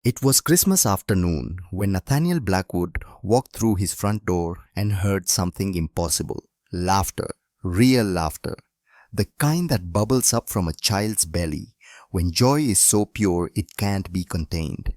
It was Christmas afternoon when Nathaniel Blackwood walked through his front door and heard something impossible. Laughter, real laughter, the kind that bubbles up from a child's belly when joy is so pure it can't be contained.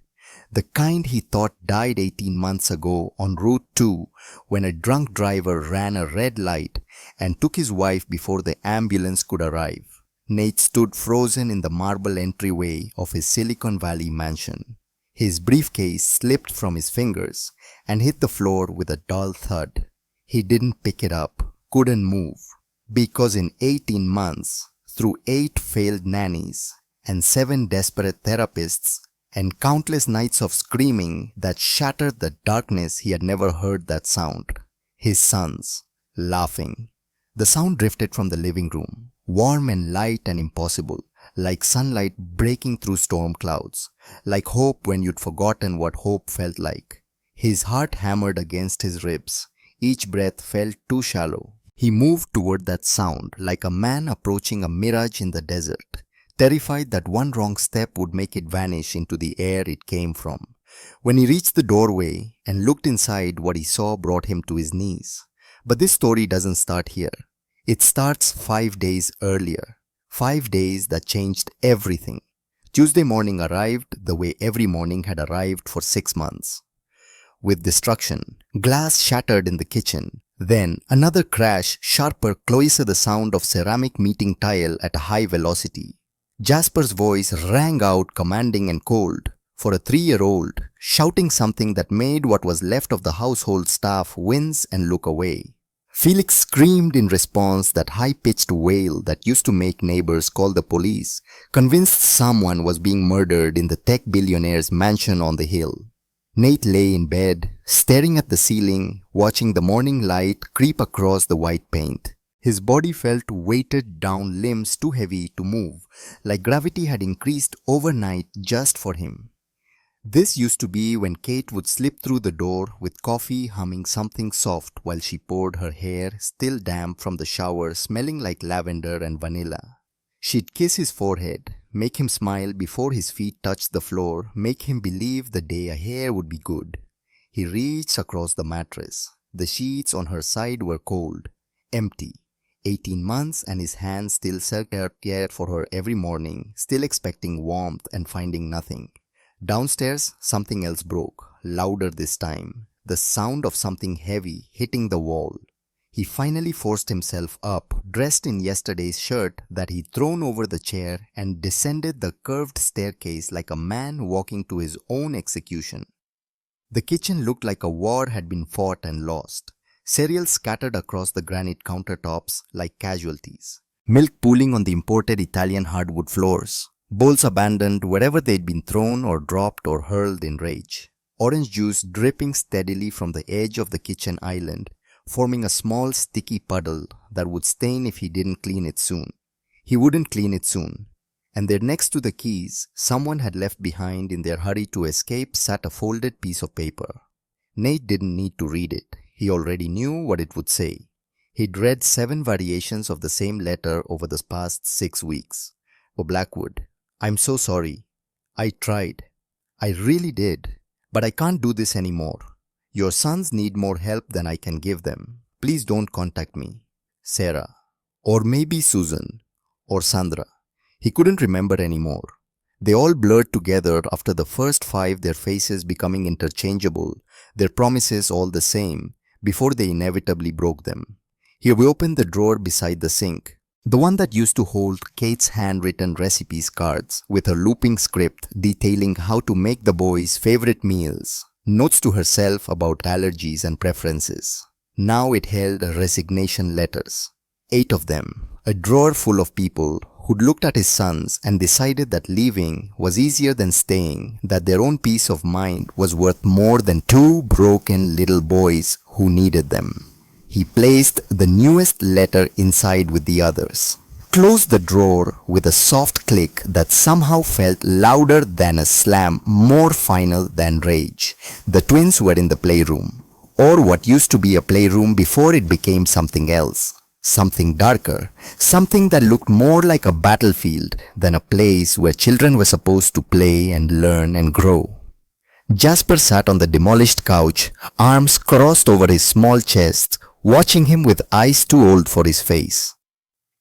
The kind he thought died 18 months ago on Route 2 when a drunk driver ran a red light and took his wife before the ambulance could arrive. Nate stood frozen in the marble entryway of his Silicon Valley mansion. His briefcase slipped from his fingers and hit the floor with a dull thud. He didn't pick it up, couldn't move, because in 18 months, through 8 failed nannies and 7 desperate therapists and countless nights of screaming that shattered the darkness, he had never heard that sound. His sons, laughing. The sound drifted from the living room, warm and light and impossible, like sunlight breaking through storm clouds, like hope when you'd forgotten what hope felt like. His heart hammered against his ribs. Each breath felt too shallow. He moved toward that sound like a man approaching a mirage in the desert, terrified that one wrong step would make it vanish into the air it came from. When he reached the doorway and looked inside, what he saw brought him to his knees. But this story doesn't start here. It starts 5 days earlier. 5 days that changed everything. Tuesday morning arrived the way every morning had arrived for 6 months. With destruction, glass shattered in the kitchen. Then another crash, sharper, closer the sound of ceramic meeting tile at a high velocity. Jasper's voice rang out commanding and cold. For a 3-year-old, shouting something that made what was left of the household staff wince and look away. Felix screamed in response, that high-pitched wail that used to make neighbors call the police, convinced someone was being murdered in the tech billionaire's mansion on the hill. Nate lay in bed, staring at the ceiling, watching the morning light creep across the white paint. His body felt weighted down, limbs too heavy to move, like gravity had increased overnight just for him. This used to be when Kate would slip through the door with coffee, humming something soft while she poured her hair, still damp from the shower, smelling like lavender and vanilla. She'd kiss his forehead, make him smile before his feet touched the floor, make him believe the day ahead would be good. He reached across the mattress. The sheets on her side were cold, empty. 18 months and his hands still searched out air for her every morning, still expecting warmth and finding nothing. Downstairs, something else broke, louder this time, the sound of something heavy hitting the wall. He finally forced himself up, dressed in yesterday's shirt that he'd thrown over the chair, and descended the curved staircase like a man walking to his own execution. The kitchen looked like a war had been fought and lost. Cereal scattered across the granite countertops like casualties. Milk pooling on the imported Italian hardwood floors. Bowls abandoned wherever they'd been thrown or dropped or hurled in rage. Orange juice dripping steadily from the edge of the kitchen island, forming a small sticky puddle that would stain if he didn't clean it soon. He wouldn't clean it soon. And there next to the keys, someone had left behind in their hurry to escape, sat a folded piece of paper. Nate didn't need to read it. He already knew what it would say. He'd read 7 variations of the same letter over the past 6 weeks. For Blackwood, I'm so sorry. I tried. I really did. But I can't do this anymore. Your sons need more help than I can give them. Please don't contact me. Sarah. Or maybe Susan. Or Sandra. He couldn't remember anymore. They all blurred together after the first 5, their faces becoming interchangeable, their promises all the same, before they inevitably broke them. He opened the drawer beside the sink. The one that used to hold Kate's handwritten recipes cards with her looping script detailing how to make the boys' favorite meals, notes to herself about allergies and preferences. Now it held resignation letters. 8 of them, a drawer full of people who'd looked at his sons and decided that leaving was easier than staying, that their own peace of mind was worth more than 2 broken little boys who needed them. He placed the newest letter inside with the others, closed the drawer with a soft click that somehow felt louder than a slam, more final than rage. The twins were in the playroom, or what used to be a playroom before it became something else. Something darker, something that looked more like a battlefield than a place where children were supposed to play and learn and grow. Jasper sat on the demolished couch, arms crossed over his small chest, watching him with eyes too old for his face.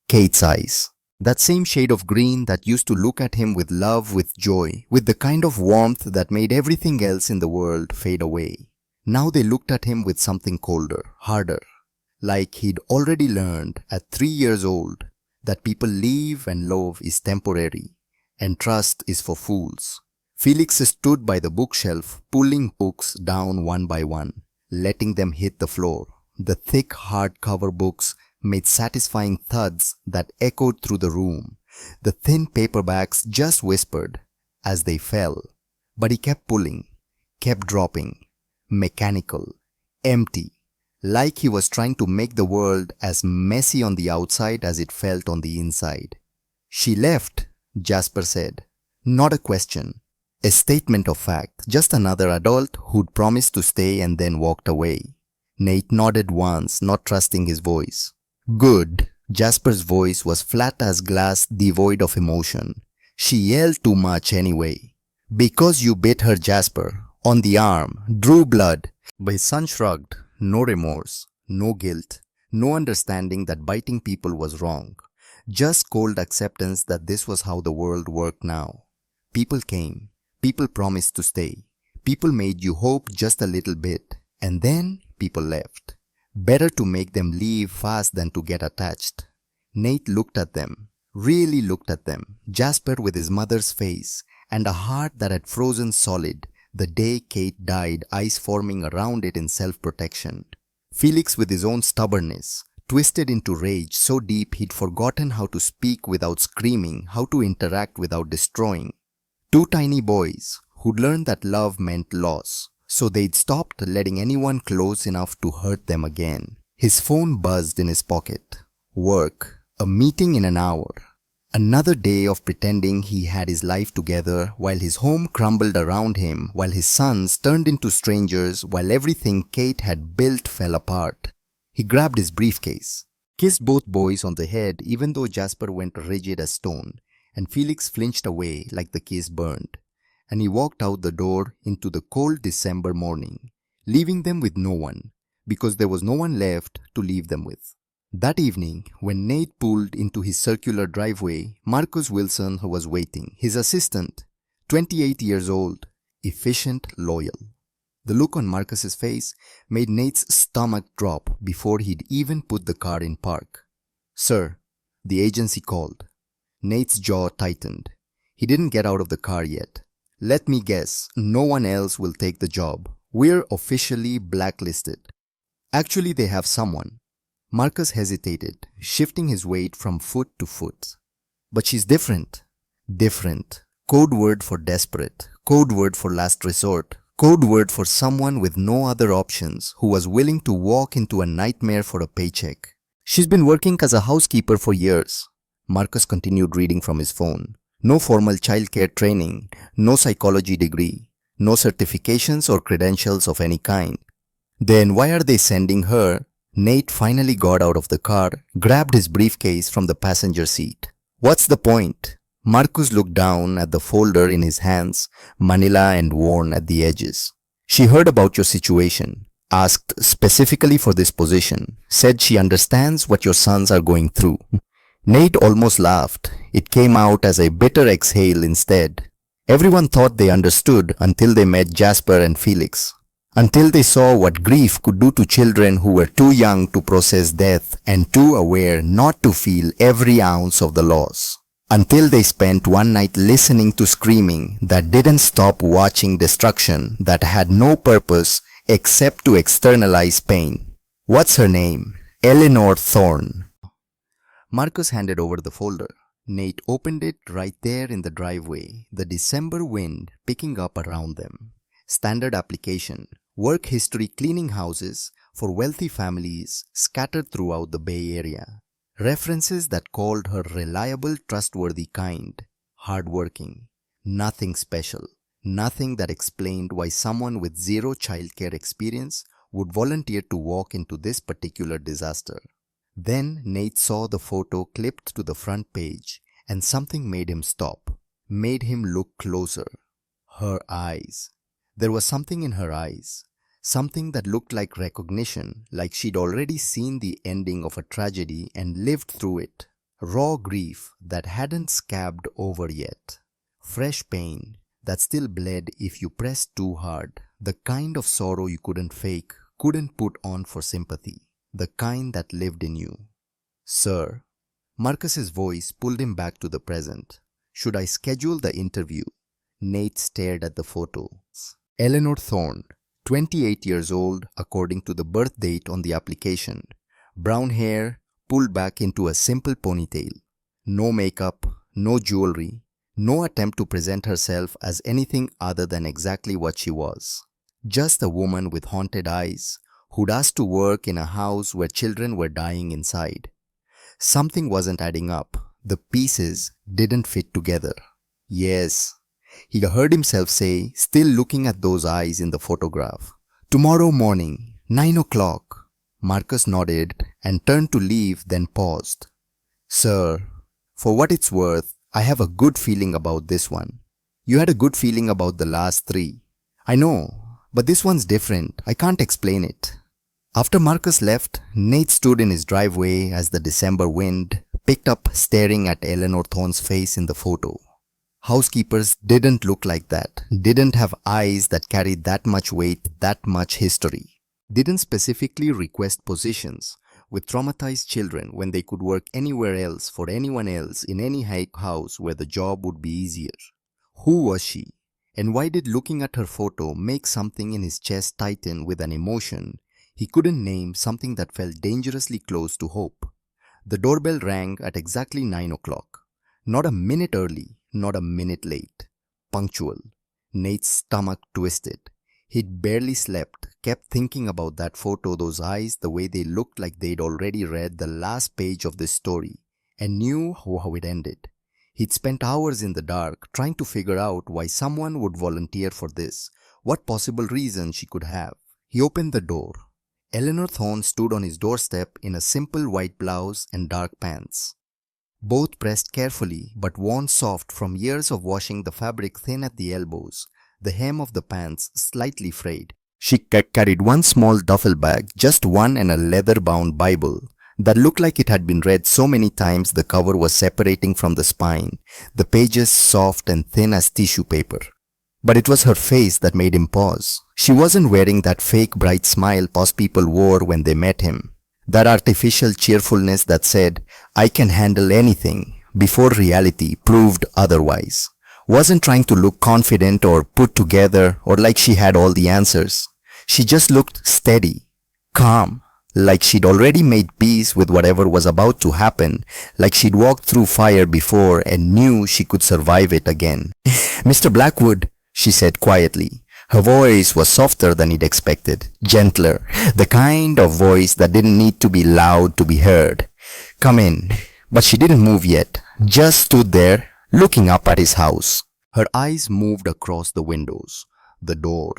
Kate's eyes. That same shade of green that used to look at him with love, with joy, with the kind of warmth that made everything else in the world fade away. Now they looked at him with something colder, harder, like he'd already learned at 3 years old that people leave and love is temporary and trust is for fools. Felix stood by the bookshelf, pulling books down one by one, letting them hit the floor. The thick hardcover books made satisfying thuds that echoed through the room. The thin paperbacks just whispered as they fell. But he kept pulling, kept dropping, mechanical, empty, like he was trying to make the world as messy on the outside as it felt on the inside. She left, Jasper said. Not a question. A statement of fact, just another adult who'd promised to stay and then walked away. Nate nodded once, not trusting his voice. Good. Jasper's voice was flat as glass, devoid of emotion. She yelled too much anyway. Because you bit her, Jasper, on the arm, drew blood. But his son shrugged. No remorse, no guilt, no understanding that biting people was wrong. Just cold acceptance that this was how the world worked now. People came. People promised to stay. People made you hope just a little bit. And then people left. Better to make them leave fast than to get attached. Nate looked at them, really looked at them, Jasper with his mother's face, and a heart that had frozen solid the day Kate died, ice forming around it in self-protection. Felix with his own stubbornness, twisted into rage so deep he'd forgotten how to speak without screaming, how to interact without destroying. Two tiny boys who'd learned that love meant loss, so they'd stopped letting anyone close enough to hurt them again. His phone buzzed in his pocket. Work. A meeting in an hour. Another day of pretending he had his life together while his home crumbled around him, while his sons turned into strangers, while everything Kate had built fell apart. He grabbed his briefcase, kissed both boys on the head even though Jasper went rigid as stone, and Felix flinched away like the kiss burned. And he walked out the door into the cold December morning, leaving them with no one, because there was no one left to leave them with. That evening, when Nate pulled into his circular driveway, Marcus Wilson was waiting, his assistant, 28 years old, efficient, loyal. The look on Marcus's face made Nate's stomach drop before he'd even put the car in park. Sir, the agency called. Nate's jaw tightened. He didn't get out of the car yet. Let me guess, no one else will take the job. We're officially blacklisted. Actually, they have someone. Marcus hesitated, shifting his weight from foot to foot. But she's different. Different. Code word for desperate. Code word for last resort. Code word for someone with no other options who was willing to walk into a nightmare for a paycheck. She's been working as a housekeeper for years. Marcus continued reading from his phone. No formal childcare training, no psychology degree, no certifications or credentials of any kind. Then why are they sending her? Nate finally got out of the car, grabbed his briefcase from the passenger seat. What's the point? Marcus looked down at the folder in his hands, manila and worn at the edges. She heard about your situation, asked specifically for this position, said she understands what your sons are going through. Nate almost laughed. It came out as a bitter exhale instead. Everyone thought they understood until they met Jasper and Felix. Until they saw what grief could do to children who were too young to process death and too aware not to feel every ounce of the loss. Until they spent one night listening to screaming that didn't stop watching destruction that had no purpose except to externalize pain. What's her name? Eleanor Thorne. Marcus handed over the folder. Nate opened it right there in the driveway, the December wind picking up around them. Standard application. Work history cleaning houses for wealthy families scattered throughout the Bay Area. References that called her reliable, trustworthy kind. Hardworking. Nothing special. Nothing that explained why someone with zero childcare experience would volunteer to walk into this particular disaster. Then Nate saw the photo clipped to the front page and something made him stop. Made him look closer. Her eyes. There was something in her eyes, something that looked like recognition, like she'd already seen the ending of a tragedy and lived through it. Raw grief that hadn't scabbed over yet. Fresh pain that still bled if you pressed too hard. The kind of sorrow you couldn't fake, couldn't put on for sympathy. The kind that lived in you. Sir, Marcus's voice pulled him back to the present. Should I schedule the interview? Nate stared at the photo. Eleanor Thorne, 28 years old according to the birth date on the application. Brown hair pulled back into a simple ponytail. No makeup, no jewelry, no attempt to present herself as anything other than exactly what she was. Just a woman with haunted eyes who'd asked to work in a house where children were dying inside. Something wasn't adding up. The pieces didn't fit together. Yes, he heard himself say, still looking at those eyes in the photograph. Tomorrow morning, 9 o'clock. Marcus nodded and turned to leave, then paused. Sir, for what it's worth, I have a good feeling about this one. You had a good feeling about the last three. I know, but this one's different. I can't explain it. After Marcus left, Nate stood in his driveway as the December wind picked up, staring at Eleanor Thorne's face in the photo. Housekeepers didn't look like that, didn't have eyes that carried that much weight, that much history. Didn't specifically request positions with traumatized children when they could work anywhere else for anyone else in any house where the job would be easier. Who was she? And why did looking at her photo make something in his chest tighten with an emotion he couldn't name, something that felt dangerously close to hope? The doorbell rang at exactly 9 o'clock. Not a minute early, not a minute late. Punctual. Nate's stomach twisted. He'd barely slept, kept thinking about that photo, those eyes, the way they looked like they'd already read the last page of this story and knew how it ended. He'd spent hours in the dark trying to figure out why someone would volunteer for this, what possible reason she could have. He opened the door. Eleanor Thorne stood on his doorstep in a simple white blouse and dark pants. Both pressed carefully but worn soft from years of washing, the fabric thin at the elbows, the hem of the pants slightly frayed. She carried one small duffel bag, just one, and a leather-bound Bible that looked like it had been read so many times the cover was separating from the spine, the pages soft and thin as tissue paper. But it was her face that made him pause. She wasn't wearing that fake bright smile most people wore when they met him. That artificial cheerfulness that said, I can handle anything, before reality proved otherwise. Wasn't trying to look confident or put together or like she had all the answers. She just looked steady, calm, like she'd already made peace with whatever was about to happen, like she'd walked through fire before and knew she could survive it again. Mr. Blackwood, she said quietly. Her voice was softer than he'd expected, gentler, the kind of voice that didn't need to be loud to be heard. Come in. But she didn't move yet, just stood there, looking up at his house. Her eyes moved across the windows, the door,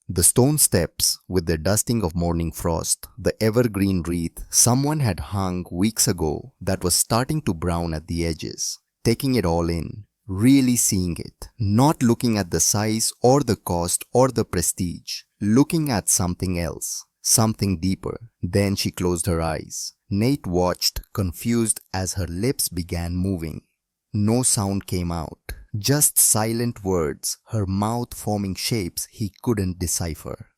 the stone steps with their dusting of morning frost, the evergreen wreath someone had hung weeks ago that was starting to brown at the edges, taking it all in, really seeing it, not looking at the size or the cost or the prestige, looking at something else, something deeper. Then she closed her eyes. Nate watched, confused, as her lips began moving. No sound came out, just silent words, her mouth forming shapes he couldn't decipher.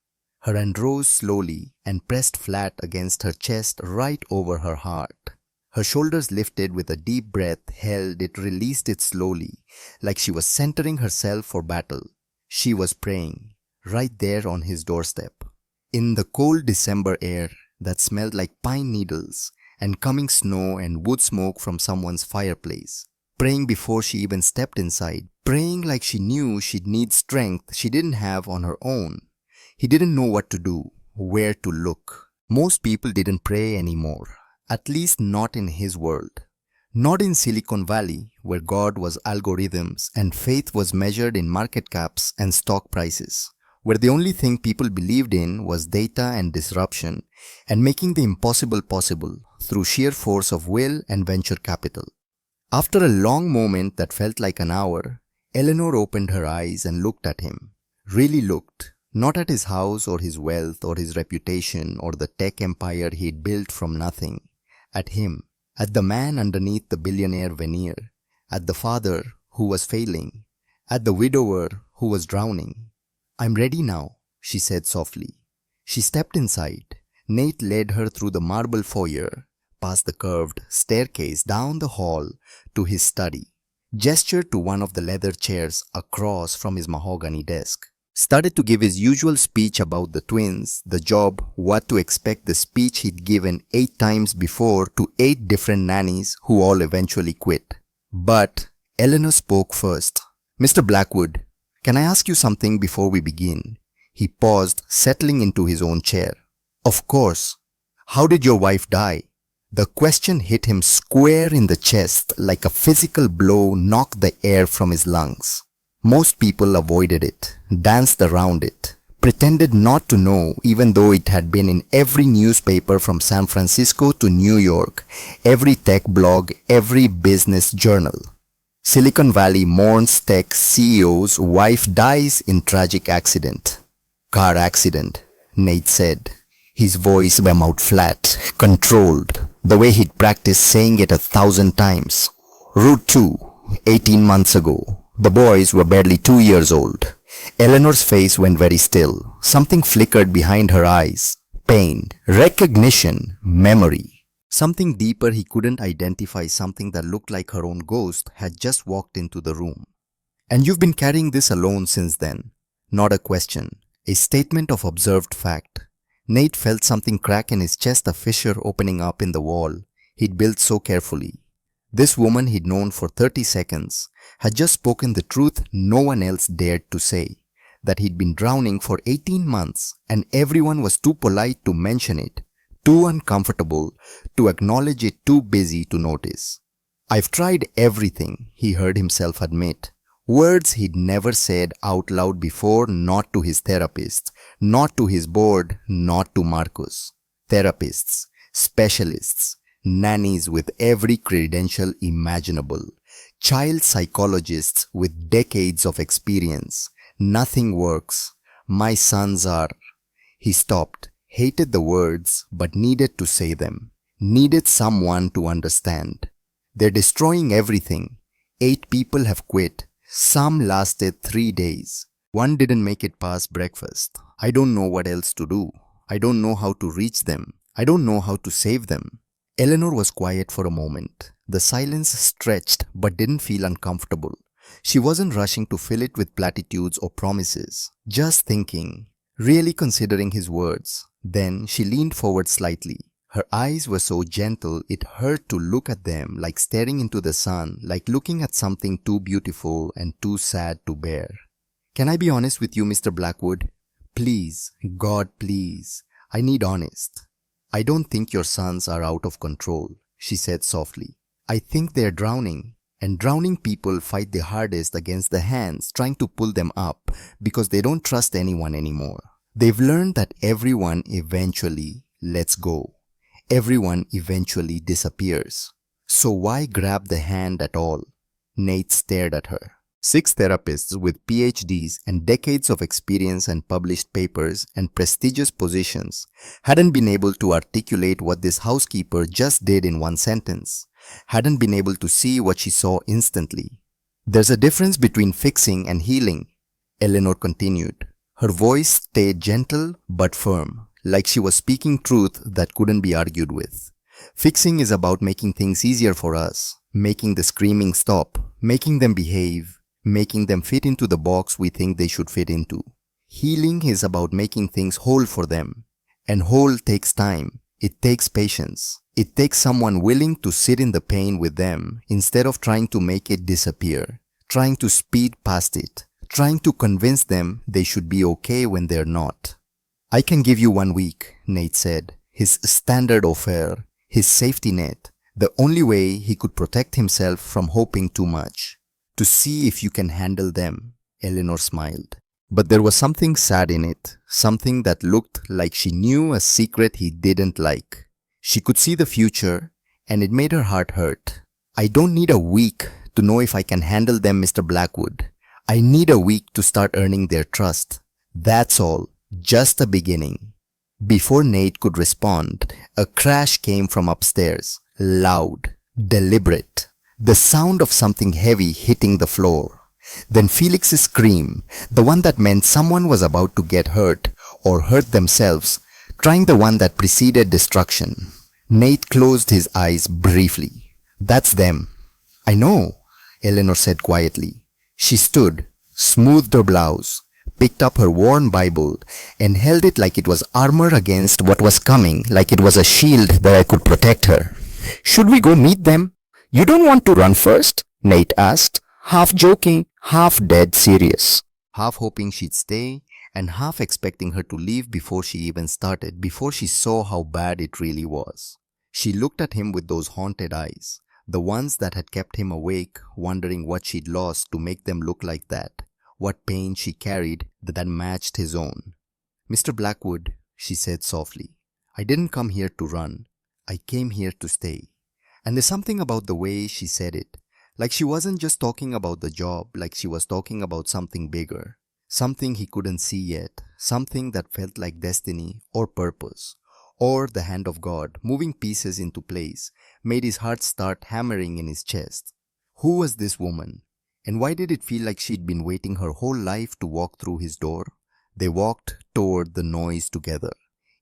Her hand rose slowly and pressed flat against her chest right over her heart. Her shoulders lifted with a deep breath, held it, released it slowly, like she was centering herself for battle. She was praying, right there on his doorstep. In the cold December air that smelled like pine needles and coming snow and wood smoke from someone's fireplace. Praying before she even stepped inside, praying like she knew she'd need strength she didn't have on her own. He didn't know what to do, where to look. Most people didn't pray anymore, at least not in his world. Not in Silicon Valley, where God was algorithms and faith was measured in market caps and stock prices, where the only thing people believed in was data and disruption and making the impossible possible through sheer force of will and venture capital. After a long moment that felt like an hour, Eleanor opened her eyes and looked at him. really looked, not at his house or his wealth or his reputation or the tech empire he'd built from nothing, at him, at the man underneath the billionaire veneer, at the father who was failing, at the widower who was drowning. "I'm ready now," she said softly. She stepped inside. Nate led her through the marble foyer, past the curved staircase down the hall to his study, gestured to one of the leather chairs across from his mahogany desk, started to give his usual speech about the twins, the job, what to expect, the speech he'd given 8 times before to 8 different nannies who all eventually quit. But Eleanor spoke first. "Mr. Blackwood, can I ask you something before we begin?" He paused, settling into his own chair. "Of course. How did your wife die?" The question hit him square in the chest like a physical blow knocked the air from his lungs. Most people avoided it, danced around it, pretended not to know even though it had been in every newspaper from San Francisco to New York, every tech blog, every business journal. Silicon Valley mourns tech CEO's wife dies in tragic accident. "Car accident," Nate said. His voice came out flat, controlled, the way he'd practiced saying it 1,000 times. "Route 2, 18 months ago. The boys were barely 2 years old." Eleanor's face went very still. Something flickered behind her eyes. Pain, recognition, memory. Something deeper he couldn't identify, something that looked like her own ghost had just walked into the room. "And you've been carrying this alone since then?" Not a question, a statement of observed fact. Nate felt something crack in his chest, a fissure opening up in the wall he'd built so carefully. This woman he'd known for 30 seconds had just spoken the truth no one else dared to say, that he'd been drowning for 18 months and everyone was too polite to mention it, too uncomfortable to acknowledge it, too busy to notice. "I've tried everything," he heard himself admit. Words he'd never said out loud before, not to his therapist, not to his board, not to Marcus. Therapists, specialists, nannies with every credential imaginable, child psychologists with decades of experience. Nothing works. My sons are... He stopped, hated the words, but needed to say them, needed someone to understand. "They're destroying everything. 8 people have quit. Some lasted 3 days. One didn't make it past breakfast. I don't know what else to do. I don't know how to reach them. I don't know how to save them." Eleanor was quiet for a moment. The silence stretched but didn't feel uncomfortable. She wasn't rushing to fill it with platitudes or promises. Just thinking, really considering his words. Then she leaned forward slightly. Her eyes were so gentle it hurt to look at them, like staring into the sun, like looking at something too beautiful and too sad to bear. "Can I be honest with you, Mr. Blackwood? Please, God, please. I need honest. I don't think your sons are out of control," she said softly. "I think they're drowning, and drowning people fight the hardest against the hands trying to pull them up because they don't trust anyone anymore. They've learned that everyone eventually lets go. Everyone eventually disappears. So why grab the hand at all?" Nate stared at her. 6 therapists with PhDs and decades of experience and published papers and prestigious positions hadn't been able to articulate what this housekeeper just did in one sentence, hadn't been able to see what she saw instantly. "There's a difference between fixing and healing," Eleanor continued. Her voice stayed gentle but firm, like she was speaking truth that couldn't be argued with. "Fixing is about making things easier for us, making the screaming stop, making them behave, making them fit into the box we think they should fit into. Healing is about making things whole for them. And whole takes time. It takes patience. It takes someone willing to sit in the pain with them instead of trying to make it disappear, trying to speed past it, trying to convince them they should be okay when they're not." "I can give you 1 week," Nate said, his standard offer, his safety net, the only way he could protect himself from hoping too much. "To see if you can handle them," Eleanor smiled. But there was something sad in it, something that looked like she knew a secret he didn't like. She could see the future, and it made her heart hurt. "I don't need a week to know if I can handle them, Mr. Blackwood. I need a week to start earning their trust. That's all. Just the beginning. Before Nate could respond, a crash came from upstairs. Loud, deliberate. The sound of something heavy hitting the floor. Then Felix's scream, the one that meant someone was about to get hurt or hurt themselves, trying the one that preceded destruction. Nate closed his eyes briefly. That's them. I know, Eleanor said quietly. She stood, smoothed her blouse, picked up her worn Bible, and held it like it was armor against what was coming, like it was a shield that I could protect her. Should we go meet them? You don't want to run first? Nate asked, half joking, half dead serious. Half hoping she'd stay, and half expecting her to leave before she even started, before she saw how bad it really was. She looked at him with those haunted eyes, the ones that had kept him awake, wondering what she'd lost to make them look like that, what pain she carried that matched his own. Mr. Blackwood, she said softly, I didn't come here to run. I came here to stay. And there's something about the way she said it, like she wasn't just talking about the job, like she was talking about something bigger, something he couldn't see yet, something that felt like destiny or purpose, or the hand of God moving pieces into place, made his heart start hammering in his chest. Who was this woman? And why did it feel like she'd been waiting her whole life to walk through his door? They walked toward the noise together.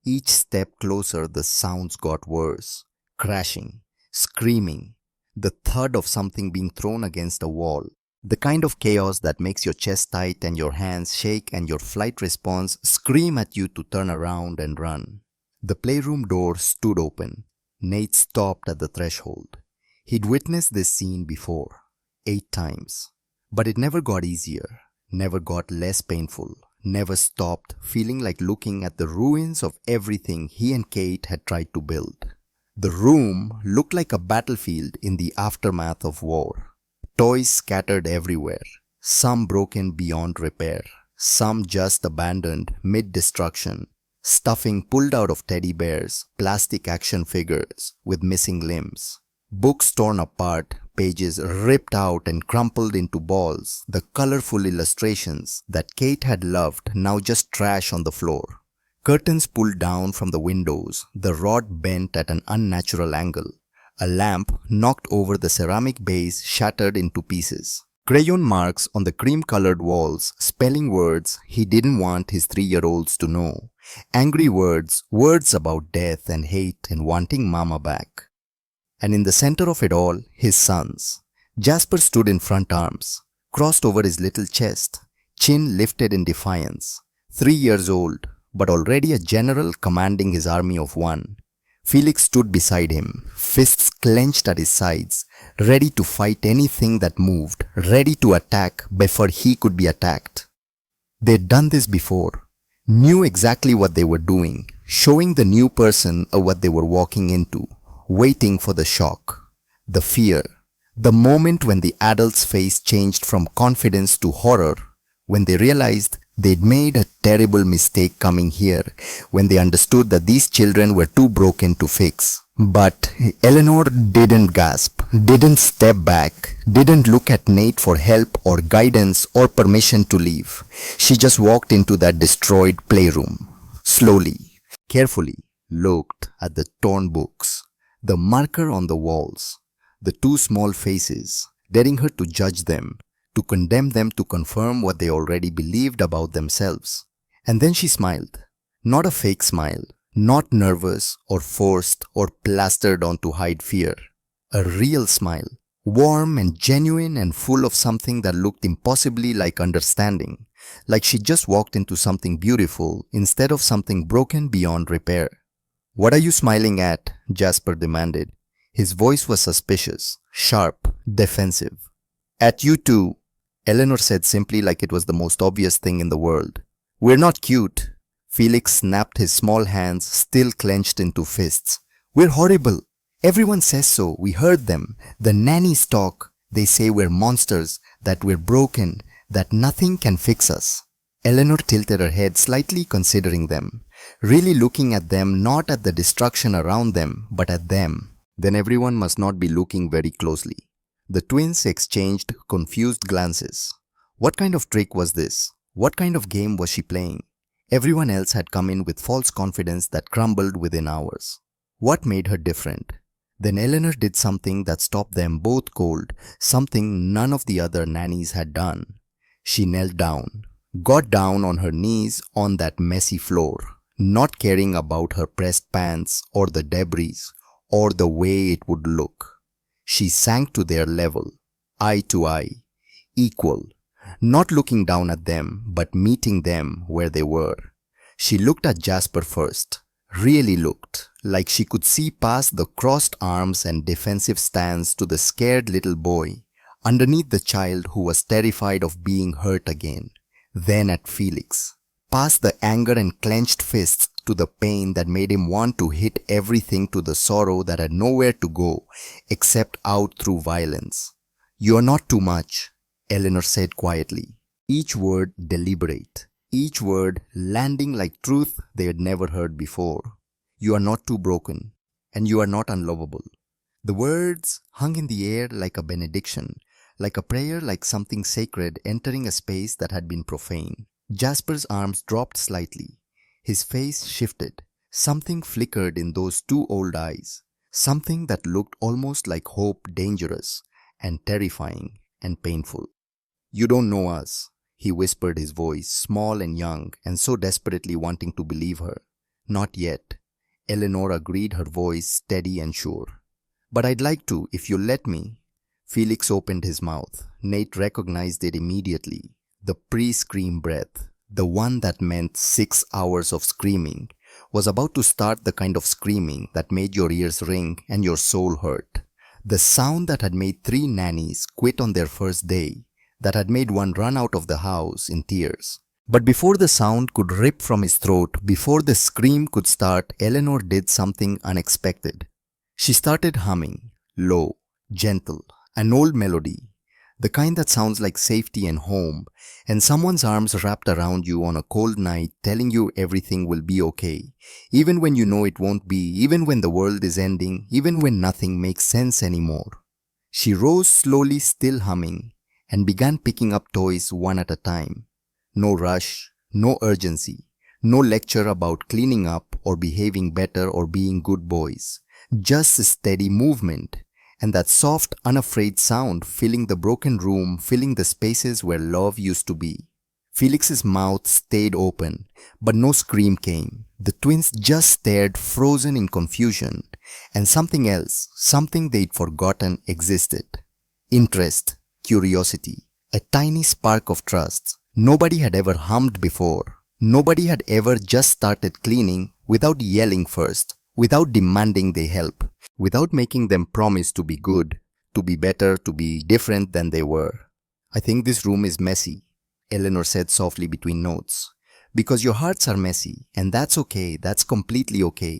Each step closer, the sounds got worse. Crashing, screaming, the thud of something being thrown against a wall. The kind of chaos that makes your chest tight and your hands shake and your flight response scream at you to turn around and run. The playroom door stood open. Nate stopped at the threshold. He'd witnessed this scene before, 8 times. But it never got easier, never got less painful, never stopped feeling like looking at the ruins of everything he and Kate had tried to build. The room looked like a battlefield in the aftermath of war. Toys scattered everywhere, some broken beyond repair, some just abandoned mid-destruction, stuffing pulled out of teddy bears, plastic action figures with missing limbs. Books torn apart, pages ripped out and crumpled into balls, the colorful illustrations that Kate had loved now just trash on the floor. Curtains pulled down from the windows, the rod bent at an unnatural angle. A lamp knocked over the ceramic base shattered into pieces. Crayon marks on the cream-colored walls, spelling words he didn't want his 3-year-olds to know. Angry words, words about death and hate and wanting mama back. And in the center of it all, his sons. Jasper stood in front arms, crossed over his little chest, chin lifted in defiance. 3 years old, but already a general commanding his army of one. Felix stood beside him, fists clenched at his sides, ready to fight anything that moved, ready to attack before he could be attacked. They'd done this before, knew exactly what they were doing, showing the new person what they were walking into, waiting for the shock, the fear, the moment when the adult's face changed from confidence to horror, when they realized they'd made a terrible mistake coming here, when they understood that these children were too broken to fix. But Eleanor didn't gasp, didn't step back, didn't look at Nate for help or guidance or permission to leave. She just walked into that destroyed playroom. Slowly, carefully, looked at the torn books, the marker on the walls, the 2 small faces, daring her to judge them, to condemn them, to confirm what they already believed about themselves. And then she smiled. Not a fake smile, not nervous or forced or plastered on to hide fear. A real smile, warm and genuine and full of something that looked impossibly like understanding, like she just walked into something beautiful instead of something broken beyond repair. "What are you smiling at?" Jasper demanded. His voice was suspicious, sharp, defensive. "At you too," Eleanor said simply, like it was the most obvious thing in the world. "We're not cute." Felix snapped his small hands, still clenched into fists. "We're horrible. Everyone says so. We heard them. The nannies talk. They say we're monsters, that we're broken, that nothing can fix us." Eleanor tilted her head slightly, considering them, really looking at them, not at the destruction around them, but at them. Then everyone must not be looking very closely. The twins exchanged confused glances. What kind of trick was this? What kind of game was she playing? Everyone else had come in with false confidence that crumbled within hours. What made her different? Then Eleanor did something that stopped them both cold, something none of the other nannies had done. She knelt down, got down on her knees on that messy floor, not caring about her pressed pants or the debris or the way it would look. She sank to their level, eye to eye, equal, not looking down at them but meeting them where they were. She looked at Jasper first, really looked, like she could see past the crossed arms and defensive stance to the scared little boy underneath the child who was terrified of being hurt again. Then at Felix, past the anger and clenched fists to the pain that made him want to hit everything, to the sorrow that had nowhere to go except out through violence. "You are not too much," Eleanor said quietly, each word deliberate, each word landing like truth they had never heard before. "You are not too broken, and you are not unlovable." The words hung in the air like a benediction, like a prayer, like something sacred entering a space that had been profane. Jasper's arms dropped slightly. His face shifted. Something flickered in those two old eyes, something that looked almost like hope, dangerous and terrifying and painful. "You don't know us," he whispered, his voice small and young and so desperately wanting to believe her. "Not yet," Eleanor agreed, her voice steady and sure. "But I'd like to, if you'll let me." Felix opened his mouth. Nate recognized it immediately. The pre-scream breath, the one that meant 6 hours of screaming, was about to start, the kind of screaming that made your ears ring and your soul hurt. The sound that had made 3 nannies quit on their first day, that had made one run out of the house in tears. But before the sound could rip from his throat, before the scream could start, Eleanor did something unexpected. She started humming, low, gentle, an old melody, the kind that sounds like safety and home, and someone's arms wrapped around you on a cold night telling you everything will be okay, even when you know it won't be, even when the world is ending, even when nothing makes sense anymore. She rose slowly, still humming, and began picking up toys one at a time. No rush, no urgency, no lecture about cleaning up or behaving better or being good boys. Just a steady movement, and that soft, unafraid sound filling the broken room, filling the spaces where love used to be. Felix's mouth stayed open, but no scream came. The twins just stared, frozen in confusion, and something else, something they'd forgotten, existed. Interest, curiosity, a tiny spark of trust. Nobody had ever hummed before. Nobody had ever just started cleaning without yelling first, without demanding they help, without making them promise to be good, to be better, to be different than they were. "I think this room is messy," Eleanor said softly between notes. "Because your hearts are messy, and that's okay, that's completely okay.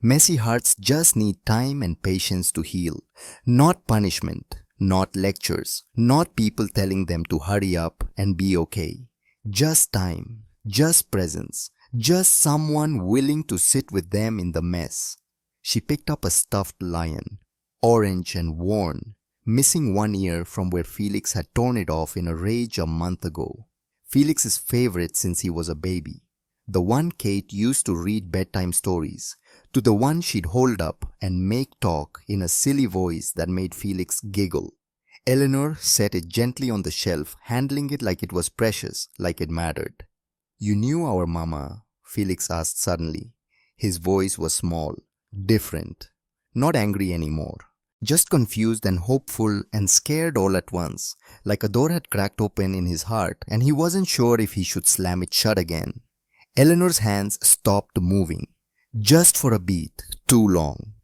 Messy hearts just need time and patience to heal, not punishment, not lectures, not people telling them to hurry up and be okay. Just time, just presence, just someone willing to sit with them in the mess." She picked up a stuffed lion, orange and worn, missing one ear from where Felix had torn it off in a rage a month ago. Felix's favorite since he was a baby. The one Kate used to read bedtime stories, to the one she'd hold up and make talk in a silly voice that made Felix giggle. Eleanor set it gently on the shelf, handling it like it was precious, like it mattered. "You knew our mama?" Felix asked suddenly. His voice was small, different, not angry anymore, just confused and hopeful and scared all at once, like a door had cracked open in his heart and he wasn't sure if he should slam it shut again. Eleanor's hands stopped moving, just for a beat, too long.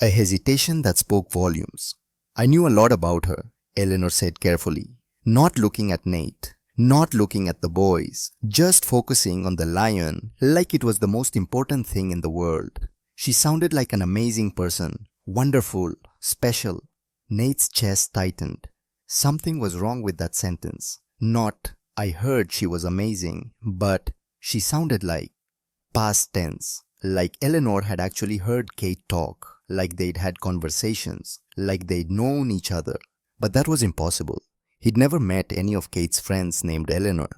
A hesitation that spoke volumes. "I knew a lot about her," Eleanor said carefully, not looking at Nate, not looking at the boys, just focusing on the lion like it was the most important thing in the world. She sounded like an amazing person, wonderful, special. Nate's chest tightened. Something was wrong with that sentence. Not, "I heard she was amazing," but she sounded like past tense, like Eleanor had actually heard Kate talk, like they'd had conversations, like they'd known each other. But that was impossible. He'd never met any of Kate's friends named Eleanor.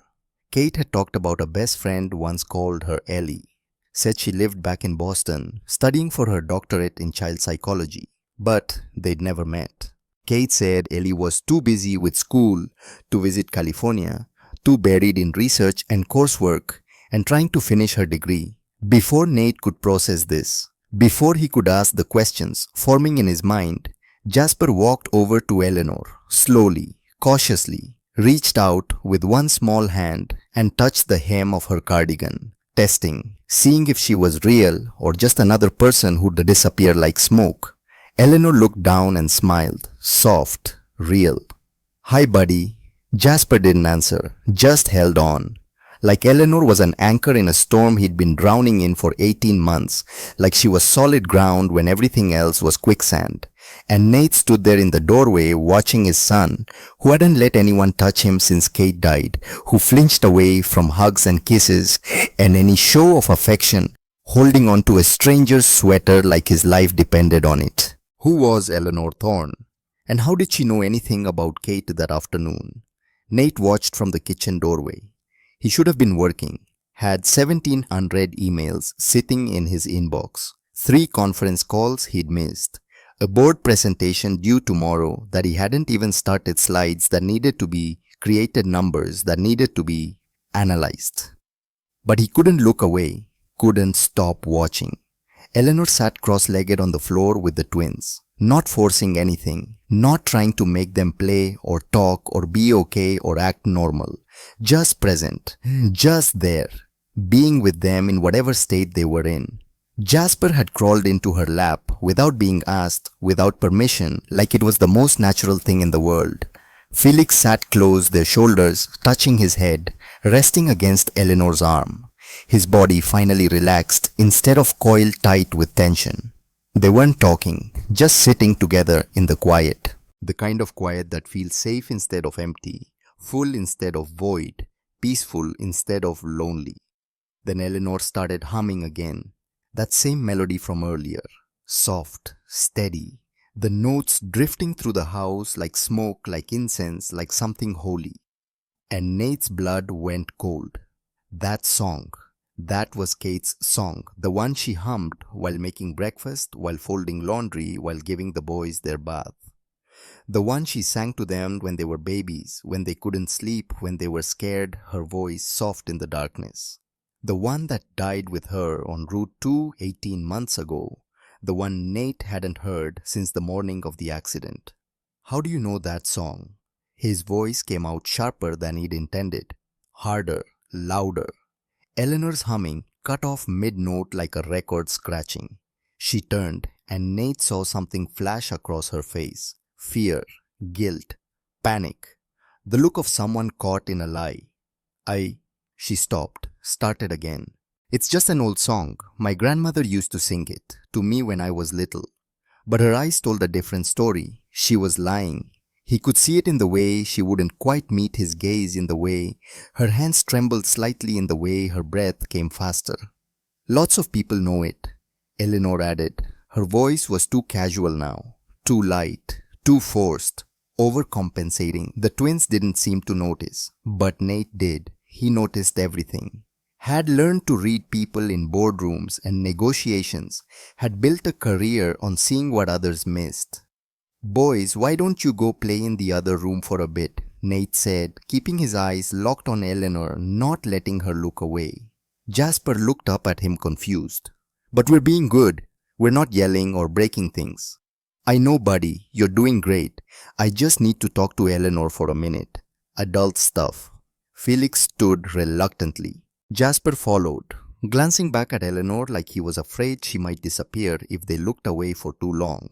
Kate had talked about a best friend once called her Ellie. Said she lived back in Boston, studying for her doctorate in child psychology, but they'd never met. Kate said Ellie was too busy with school to visit California, too buried in research and coursework, and trying to finish her degree. Before Nate could process this, before he could ask the questions forming in his mind, Jasper walked over to Eleanor, slowly, cautiously, reached out with one small hand and touched the hem of her cardigan, testing, seeing if she was real or just another person who'd disappear like smoke. Eleanor looked down and smiled, soft, real. "Hi, buddy." Jasper didn't answer, just held on. Like Eleanor was an anchor in a storm he'd been drowning in for 18 months, like she was solid ground when everything else was quicksand. And Nate stood there in the doorway watching his son, who hadn't let anyone touch him since Kate died, who flinched away from hugs and kisses and any show of affection, holding on to a stranger's sweater like his life depended on it. Who was Eleanor Thorne? And how did she know anything about Kate that afternoon? Nate watched from the kitchen doorway. He should have been working, had 17 unread emails sitting in his inbox, 3 conference calls he'd missed, a board presentation due tomorrow that he hadn't even started, slides that needed to be created, numbers that needed to be analyzed. But he couldn't look away, couldn't stop watching. Eleanor sat cross-legged on the floor with the twins, not forcing anything, not trying to make them play or talk or be okay or act normal, just present, just there, being with them in whatever state they were in. Jasper had crawled into her lap without being asked, without permission, like it was the most natural thing in the world. Felix sat close, their shoulders touching his head, resting against Eleanor's arm. His body finally relaxed instead of coiled tight with tension. They weren't talking, just sitting together in the quiet. The kind of quiet that feels safe instead of empty, full instead of void, peaceful instead of lonely. Then Eleanor started humming again. That same melody from earlier, soft, steady, the notes drifting through the house like smoke, like incense, like something holy. And Nate's blood went cold. That song, that was Kate's song, the one she hummed while making breakfast, while folding laundry, while giving the boys their bath. The one she sang to them when they were babies, when they couldn't sleep, when they were scared, her voice soft in the darkness. The one that died with her on Route 2 18 months ago. The one Nate hadn't heard since the morning of the accident. How do you know that song? His voice came out sharper than he'd intended. Harder, louder. Eleanor's humming cut off mid-note like a record scratching. She turned and Nate saw something flash across her face. Fear, guilt, panic. The look of someone caught in a lie. She stopped, started again. "It's just an old song. My grandmother used to sing it to me when I was little." But her eyes told a different story. She was lying. He could see it in the way she wouldn't quite meet his gaze, in the way her hands trembled slightly, in the way her breath came faster. "Lots of people know it," Eleanor added. Her voice was too casual now, too light, too forced, overcompensating. The twins didn't seem to notice, but Nate did. He noticed everything. Had learned to read people in boardrooms and negotiations, had built a career on seeing what others missed. "Boys, why don't you go play in the other room for a bit?" Nate said, keeping his eyes locked on Eleanor, not letting her look away. Jasper looked up at him confused. "But we're being good. We're not yelling or breaking things." "I know, buddy, you're doing great. I just need to talk to Eleanor for a minute. Adult stuff." Felix stood reluctantly. Jasper followed, glancing back at Eleanor like he was afraid she might disappear if they looked away for too long,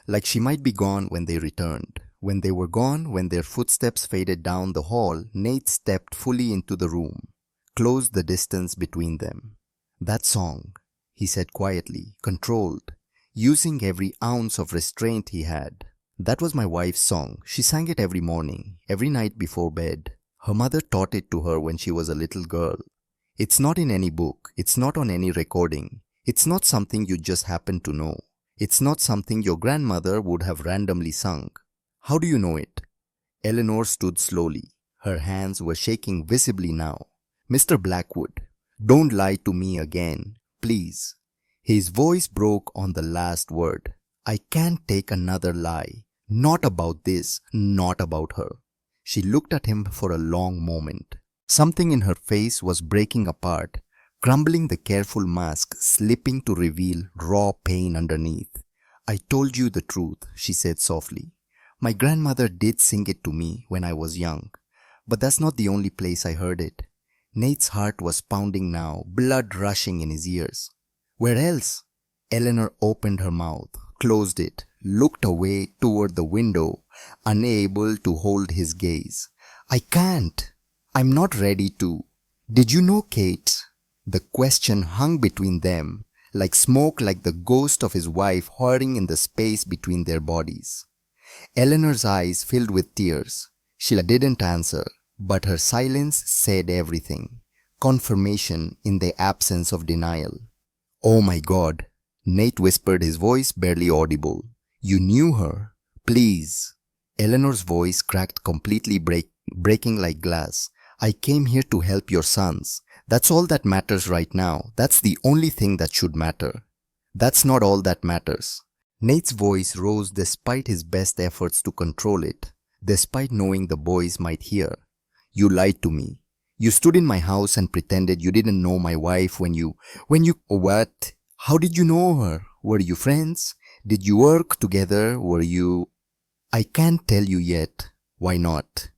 like she might be gone when they returned. When they were gone, when their footsteps faded down the hall, Nate stepped fully into the room, closed the distance between them. "That song," he said quietly, controlled, using every ounce of restraint he had. "That was my wife's song. She sang it every morning, every night before bed. Her mother taught it to her when she was a little girl. It's not in any book. It's not on any recording. It's not something you just happen to know. It's not something your grandmother would have randomly sung." "How do you know it?" Eleanor stood slowly. Her hands were shaking visibly now. Mr. Blackwood, don't lie to me again, please. His voice broke on the last word. I can't take another lie. Not about this, not about her. She looked at him for a long moment. Something in her face was breaking apart, crumbling, the careful mask slipping to reveal raw pain underneath. I told you the truth, she said softly. My grandmother did sing it to me when I was young, but that's not the only place I heard it. Nate's heart was pounding now, blood rushing in his ears. Where else? Eleanor opened her mouth, closed it, looked away toward the window, unable to hold his gaze. I can't. I'm not ready to. Did you know Kate? The question hung between them, like smoke, like the ghost of his wife hovering in the space between their bodies. Eleanor's eyes filled with tears. Sheila didn't answer, but her silence said everything. Confirmation in the absence of denial. Oh my God, Nate whispered, his voice barely audible. You knew her? Please. Eleanor's voice cracked completely, breaking like glass. I came here to help your sons. That's all that matters right now. That's the only thing that should matter. That's not all that matters. Nate's voice rose despite his best efforts to control it, despite knowing the boys might hear. You lied to me. You stood in my house and pretended you didn't know my wife when you... What? How did you know her? Were you friends? Did you work together? Were you... I can't tell you yet. Why not?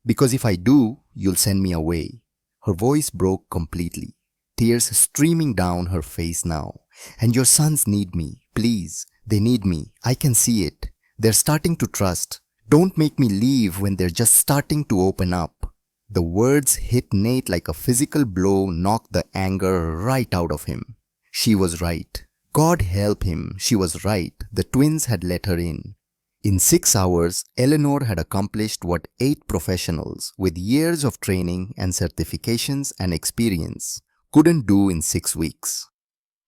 Because if I do, you'll send me away. Her voice broke completely, tears streaming down her face now. And your sons need me, please. They need me. I can see it. They're starting to trust. Don't make me leave when they're just starting to open up. The words hit Nate like a physical blow, knocked the anger right out of him. She was right. God help him, she was right. The twins had let her in. In 6 hours, Eleanor had accomplished what 8 professionals with years of training and certifications and experience couldn't do in 6 weeks.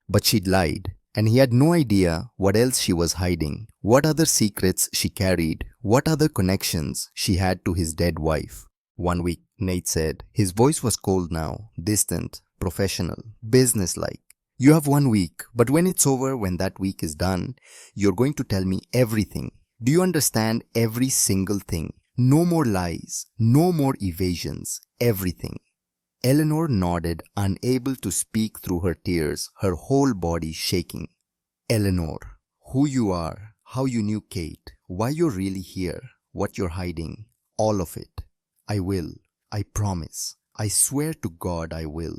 But she'd lied, and he had no idea what else she was hiding, what other secrets she carried, what other connections she had to his dead wife. 1 week, Nate said. His voice was cold now, distant, professional, businesslike. You have 1 week, but when it's over, when that week is done, you're going to tell me everything. Do you understand? Every single thing. No more lies, no more evasions, everything. Eleanor nodded, unable to speak through her tears, her whole body shaking. Eleanor, who you are, how you knew Kate, why you're really here, what you're hiding, all of it. I will. I promise. I swear to God I will.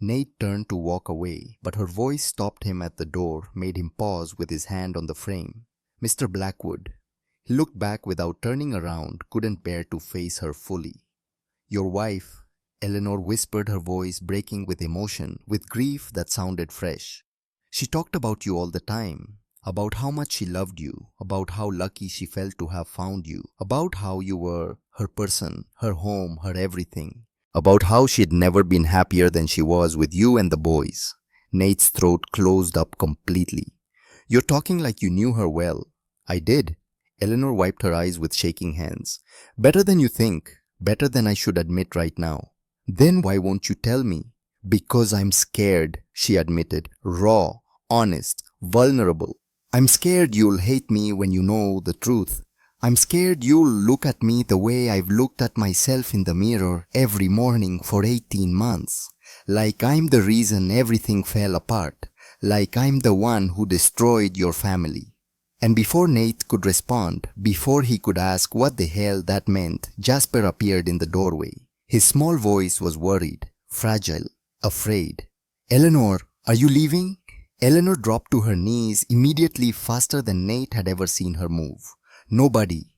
Nate turned to walk away, but her voice stopped him at the door, made him pause with his hand on the frame. Mr. Blackwood. He looked back without turning around, couldn't bear to face her fully. Your wife, Eleanor whispered, her voice breaking with emotion, with grief that sounded fresh. She talked about you all the time, about how much she loved you, about how lucky she felt to have found you, about how you were her person, her home, her everything, about how she'd never been happier than she was with you and the boys. Nate's throat closed up completely. You're talking like you knew her well. I did. Eleanor wiped her eyes with shaking hands. Better than you think, better than I should admit right now. Then why won't you tell me? Because I'm scared, she admitted, raw, honest, vulnerable. I'm scared you'll hate me when you know the truth. I'm scared you'll look at me the way I've looked at myself in the mirror every morning for 18 months. Like I'm the reason everything fell apart. Like I'm the one who destroyed your family. And before Nate could respond, before he could ask what the hell that meant, Jasper appeared in the doorway. His small voice was worried, fragile, afraid. Eleanor, are you leaving? Eleanor dropped to her knees immediately, faster than Nate had ever seen her move. Nobody.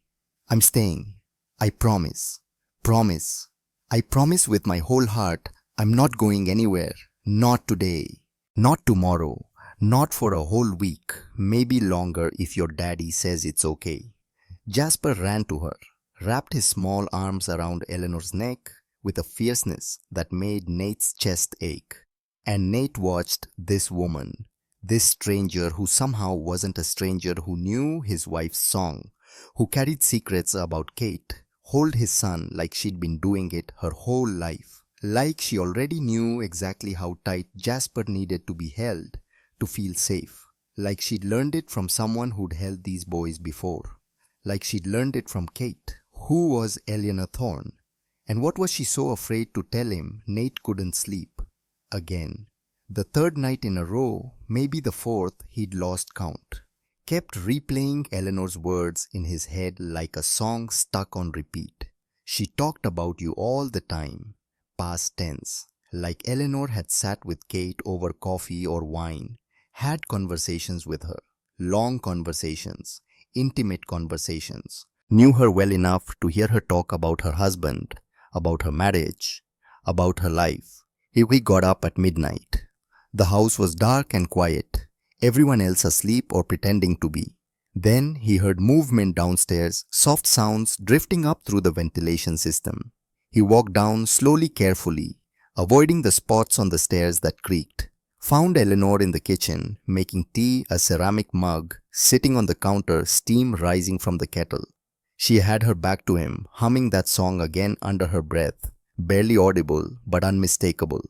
I'm staying. I promise. Promise. I promise with my whole heart I'm not going anywhere. Not today. Not tomorrow. Not for a whole week. Maybe longer if your daddy says it's okay. Jasper ran to her, wrapped his small arms around Eleanor's neck with a fierceness that made Nate's chest ache. And Nate watched this woman, this stranger who somehow wasn't a stranger, who knew his wife's song, who carried secrets about Kate, hold his son like she'd been doing it her whole life. Like she already knew exactly how tight Jasper needed to be held to feel safe. Like she'd learned it from someone who'd held these boys before. Like she'd learned it from Kate. Who was Eleanor Thorne? And what was she so afraid to tell him Nate couldn't sleep? Again. The third night in a row, maybe the fourth, he'd lost count. Kept replaying Eleanor's words in his head like a song stuck on repeat. She talked about you all the time. Past tense. Like Eleanor had sat with Kate over coffee or wine, had conversations with her. Long conversations. Intimate conversations. Knew her well enough to hear her talk about her husband, about her marriage, about her life. He got up at midnight. The house was dark and quiet, everyone else asleep or pretending to be. Then he heard movement downstairs, soft sounds drifting up through the ventilation system. He walked down slowly, carefully, avoiding the spots on the stairs that creaked. Found Eleanor in the kitchen, making tea, a ceramic mug, sitting on the counter, steam rising from the kettle. She had her back to him, humming that song again under her breath, barely audible but unmistakable.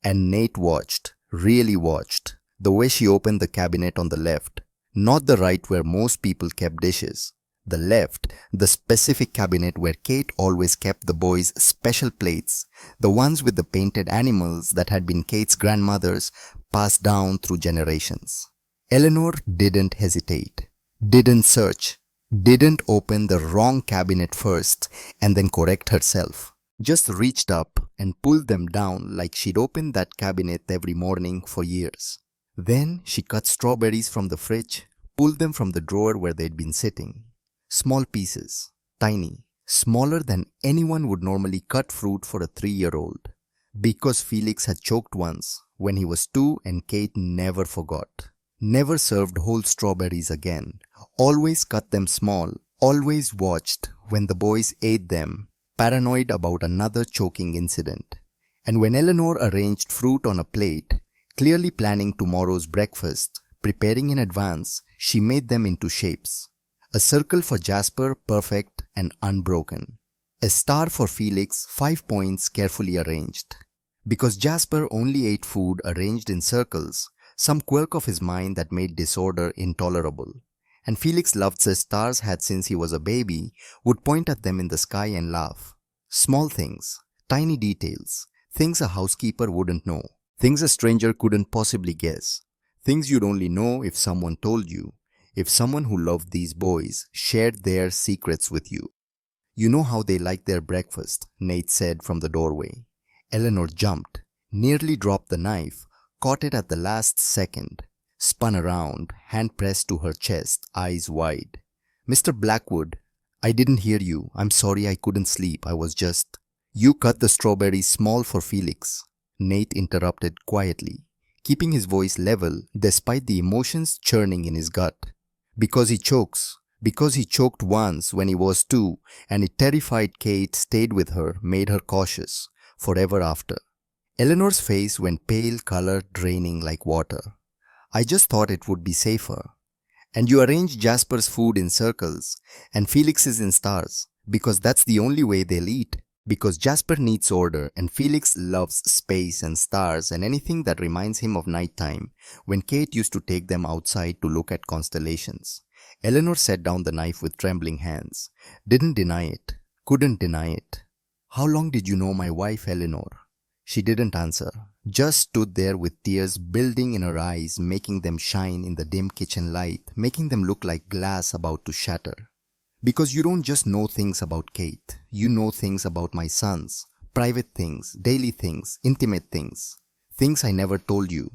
And Nate watched, really watched, the way she opened the cabinet on the left, not the right where most people kept dishes. The left, the specific cabinet where Kate always kept the boys' special plates, the ones with the painted animals that had been Kate's grandmother's, passed down through generations. Eleanor didn't hesitate, didn't search, didn't open the wrong cabinet first and then correct herself. Just reached up and pulled them down like she'd opened that cabinet every morning for years. Then she cut strawberries from the fridge, pulled them from the drawer where they'd been sitting. Small pieces, tiny, smaller than anyone would normally cut fruit for a 3-year-old. Because Felix had choked once when he was 2 and Kate never forgot. Never served whole strawberries again. Always cut them small, always watched when the boys ate them, paranoid about another choking incident. And when Eleanor arranged fruit on a plate, clearly planning tomorrow's breakfast, preparing in advance, she made them into shapes. A circle for Jasper, perfect and unbroken. A star for Felix, 5 points carefully arranged. Because Jasper only ate food arranged in circles, some quirk of his mind that made disorder intolerable. And Felix loved the stars had since he was a baby, would point at them in the sky and laugh. Small things, tiny details, things a housekeeper wouldn't know, things a stranger couldn't possibly guess, things you'd only know if someone told you, if someone who loved these boys shared their secrets with you. You know how they like their breakfast, Nate said from the doorway. Eleanor jumped, nearly dropped the knife, caught it at the last second, spun around, hand pressed to her chest, eyes wide. Mr. Blackwood, I didn't hear you. I'm sorry I couldn't sleep. I was just... You cut the strawberries small for Felix, Nate interrupted quietly, keeping his voice level despite the emotions churning in his gut. Because he chokes. Because he choked once when he was 2 and it terrified Kate, stayed with her, made her cautious, forever after. Eleanor's face went pale, color draining like water. I just thought it would be safer. And you arrange Jasper's food in circles and Felix's in stars because that's the only way they'll eat. Because Jasper needs order and Felix loves space and stars and anything that reminds him of nighttime when Kate used to take them outside to look at constellations. Eleanor set down the knife with trembling hands. Didn't deny it. Couldn't deny it. How long did you know my wife, Eleanor? She didn't answer. Just stood there with tears building in her eyes, making them shine in the dim kitchen light, making them look like glass about to shatter. Because you don't just know things about Kate. You know things about my sons. Private things, daily things, intimate things. Things I never told you.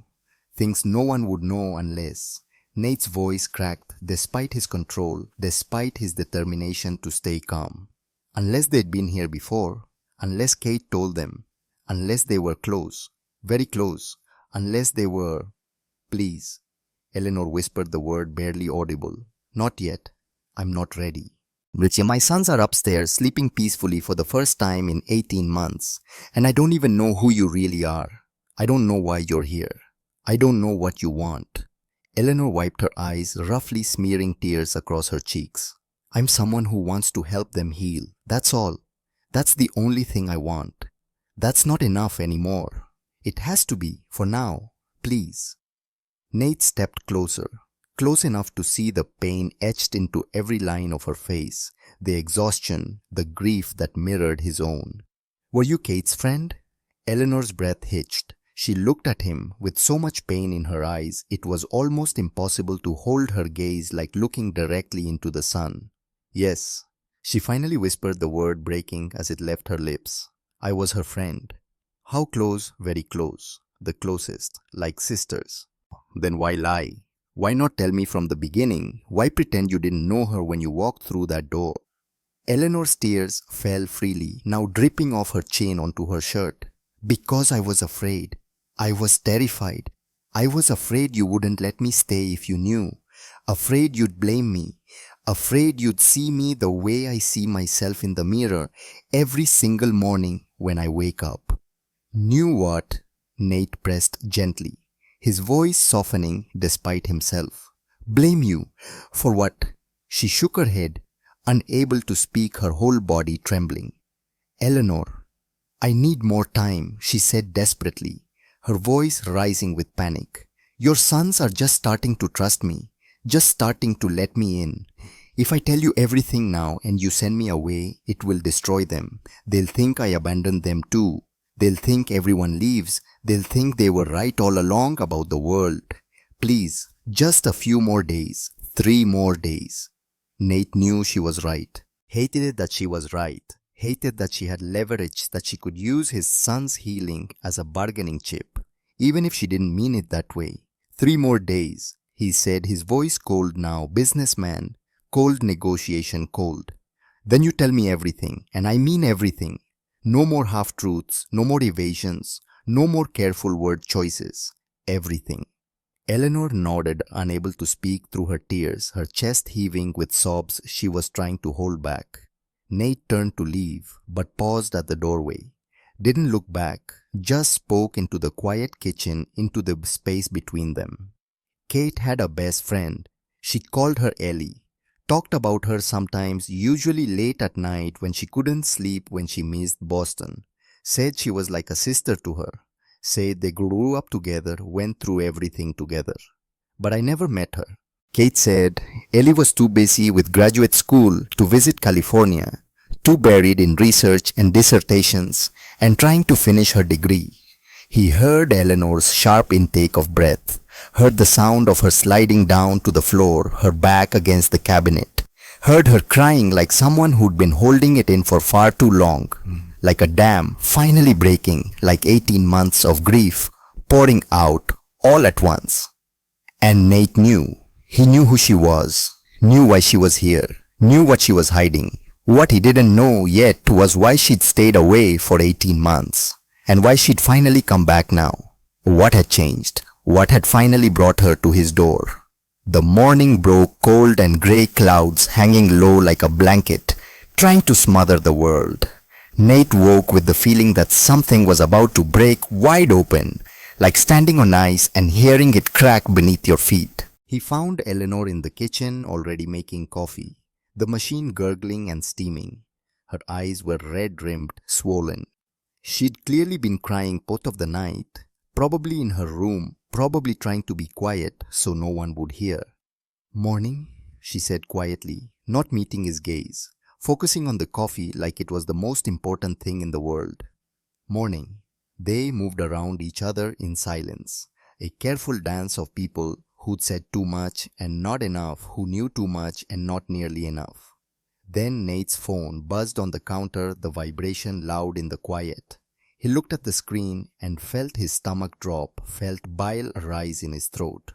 Things no one would know unless... Nate's voice cracked despite his control, despite his determination to stay calm. Unless they'd been here before. Unless Kate told them. Unless they were close. Very close. Unless they were... Please. Eleanor whispered the word barely audible. Not yet. I'm not ready. Richie, my sons are upstairs sleeping peacefully for the first time in 18 months. And I don't even know who you really are. I don't know why you're here. I don't know what you want. Eleanor wiped her eyes, roughly smearing tears across her cheeks. I'm someone who wants to help them heal. That's all. That's the only thing I want. That's not enough anymore. It has to be, for now. Please. Nate stepped closer, close enough to see the pain etched into every line of her face, the exhaustion, the grief that mirrored his own. Were you Kate's friend? Eleanor's breath hitched. She looked at him with so much pain in her eyes it was almost impossible to hold her gaze like looking directly into the sun. Yes, she finally whispered the word breaking as it left her lips. I was her friend. How close? Very close. The closest, like sisters. Then why lie? Why not tell me from the beginning? Why pretend you didn't know her when you walked through that door? Eleanor's tears fell freely, now dripping off her chin onto her shirt. Because I was afraid. I was terrified. I was afraid you wouldn't let me stay if you knew. Afraid you'd blame me. Afraid you'd see me the way I see myself in the mirror every single morning when I wake up. Knew what? Nate pressed gently, his voice softening despite himself. Blame you? For what? She shook her head, unable to speak, her whole body trembling. Eleanor, I need more time, she said desperately, her voice rising with panic. Your sons are just starting to trust me, just starting to let me in. If I tell you everything now and you send me away, it will destroy them. They'll think I abandoned them too. They'll think everyone leaves. They'll think they were right all along about the world. Please, just a few more days. 3 more days. Nate knew she was right. Hated it that she was right. Hated that she had leverage, that she could use his son's healing as a bargaining chip, even if she didn't mean it that way. 3 more days, he said, his voice cold now, businessman, cold negotiation cold. Then you tell me everything, and I mean everything. No more half-truths, no more evasions, no more careful word choices. Everything. Eleanor nodded, unable to speak through her tears, her chest heaving with sobs she was trying to hold back. Nate turned to leave, but paused at the doorway. Didn't look back, just spoke into the quiet kitchen, into the space between them. Kate had a best friend. She called her Ellie. Talked about her sometimes, usually late at night when she couldn't sleep when she missed Boston. Said she was like a sister to her. Said they grew up together, went through everything together. But I never met her. Kate said Ellie was too busy with graduate school to visit California, too buried in research and dissertations, and trying to finish her degree. He heard Eleanor's sharp intake of breath, heard the sound of her sliding down to the floor, her back against the cabinet, heard her crying like someone who'd been holding it in for far too long, like a dam finally breaking, like 18 months of grief pouring out all at once. And Nate knew. He knew who she was, knew why she was here, knew what she was hiding. What he didn't know yet was why she'd stayed away for 18 months, and why she'd finally come back now. What had changed? What had finally brought her to his door? The morning broke, cold and grey clouds hanging low like a blanket, trying to smother the world. Nate woke with the feeling that something was about to break wide open, like standing on ice and hearing it crack beneath your feet. He found Eleanor in the kitchen already making coffee, the machine gurgling and steaming. Her eyes were red-rimmed, swollen. She'd clearly been crying both of the night, probably in her room, probably trying to be quiet so no one would hear. Morning, she said quietly, not meeting his gaze, focusing on the coffee like it was the most important thing in the world. Morning. They moved around each other in silence, a careful dance of people who'd said too much and not enough, who knew too much and not nearly enough. Then Nate's phone buzzed on the counter, the vibration loud in the quiet. He looked at the screen and felt his stomach drop, felt bile rise in his throat.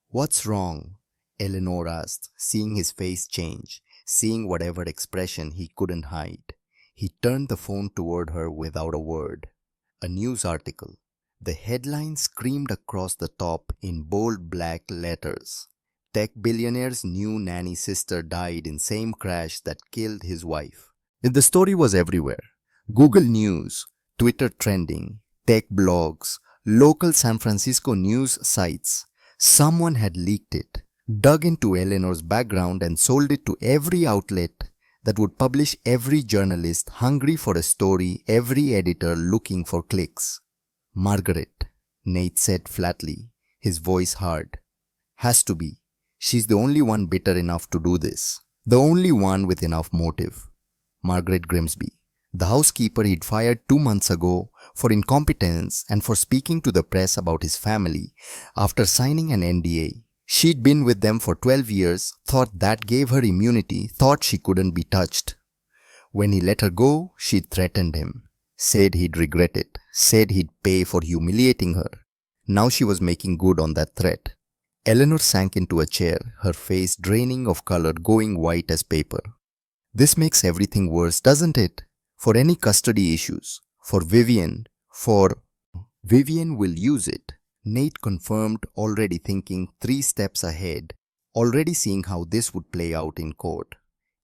What's wrong? Eleanor asked, seeing his face change, seeing whatever expression he couldn't hide. He turned the phone toward her without a word. A news article. The headline screamed across the top in bold black letters. Tech billionaire's new nanny sister died in same crash that killed his wife. The story was everywhere. Google News, Twitter trending, tech blogs, local San Francisco news sites. Someone had leaked it. dug into Eleanor's background and sold it to every outlet that would publish every journalist hungry for a story, every editor looking for clicks. Margaret, Nate said flatly, his voice hard. Has to be. She's the only one bitter enough to do this. The only one with enough motive. Margaret Grimsby, the housekeeper he'd fired 2 months ago for incompetence and for speaking to the press about his family after signing an NDA. She'd been with them for 12 years, thought that gave her immunity, thought she couldn't be touched. When he let her go, she threatened him, said he'd regret it, said he'd pay for humiliating her. Now she was making good on that threat. Eleanor sank into a chair, her face draining of color, going white as paper. This makes everything worse, doesn't it? For any custody issues. For Vivian will use it. Nate confirmed, already thinking 3 steps ahead, already seeing how this would play out in court.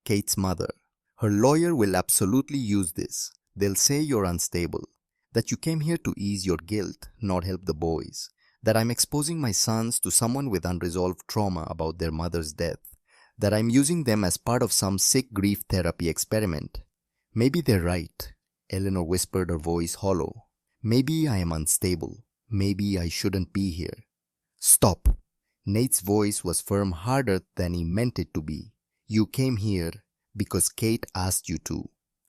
Kate's mother. Her lawyer will absolutely use this. They'll say you're unstable, that you came here to ease your guilt, not help the boys, that I'm exposing my sons to someone with unresolved trauma about their mother's death, that I'm using them as part of some sick grief therapy experiment. Maybe they're right, Eleanor whispered, her voice hollow. Maybe I am unstable. Maybe I shouldn't be here. Stop. Nate's voice was firm, harder than he meant it to be. You came here because Kate asked you to.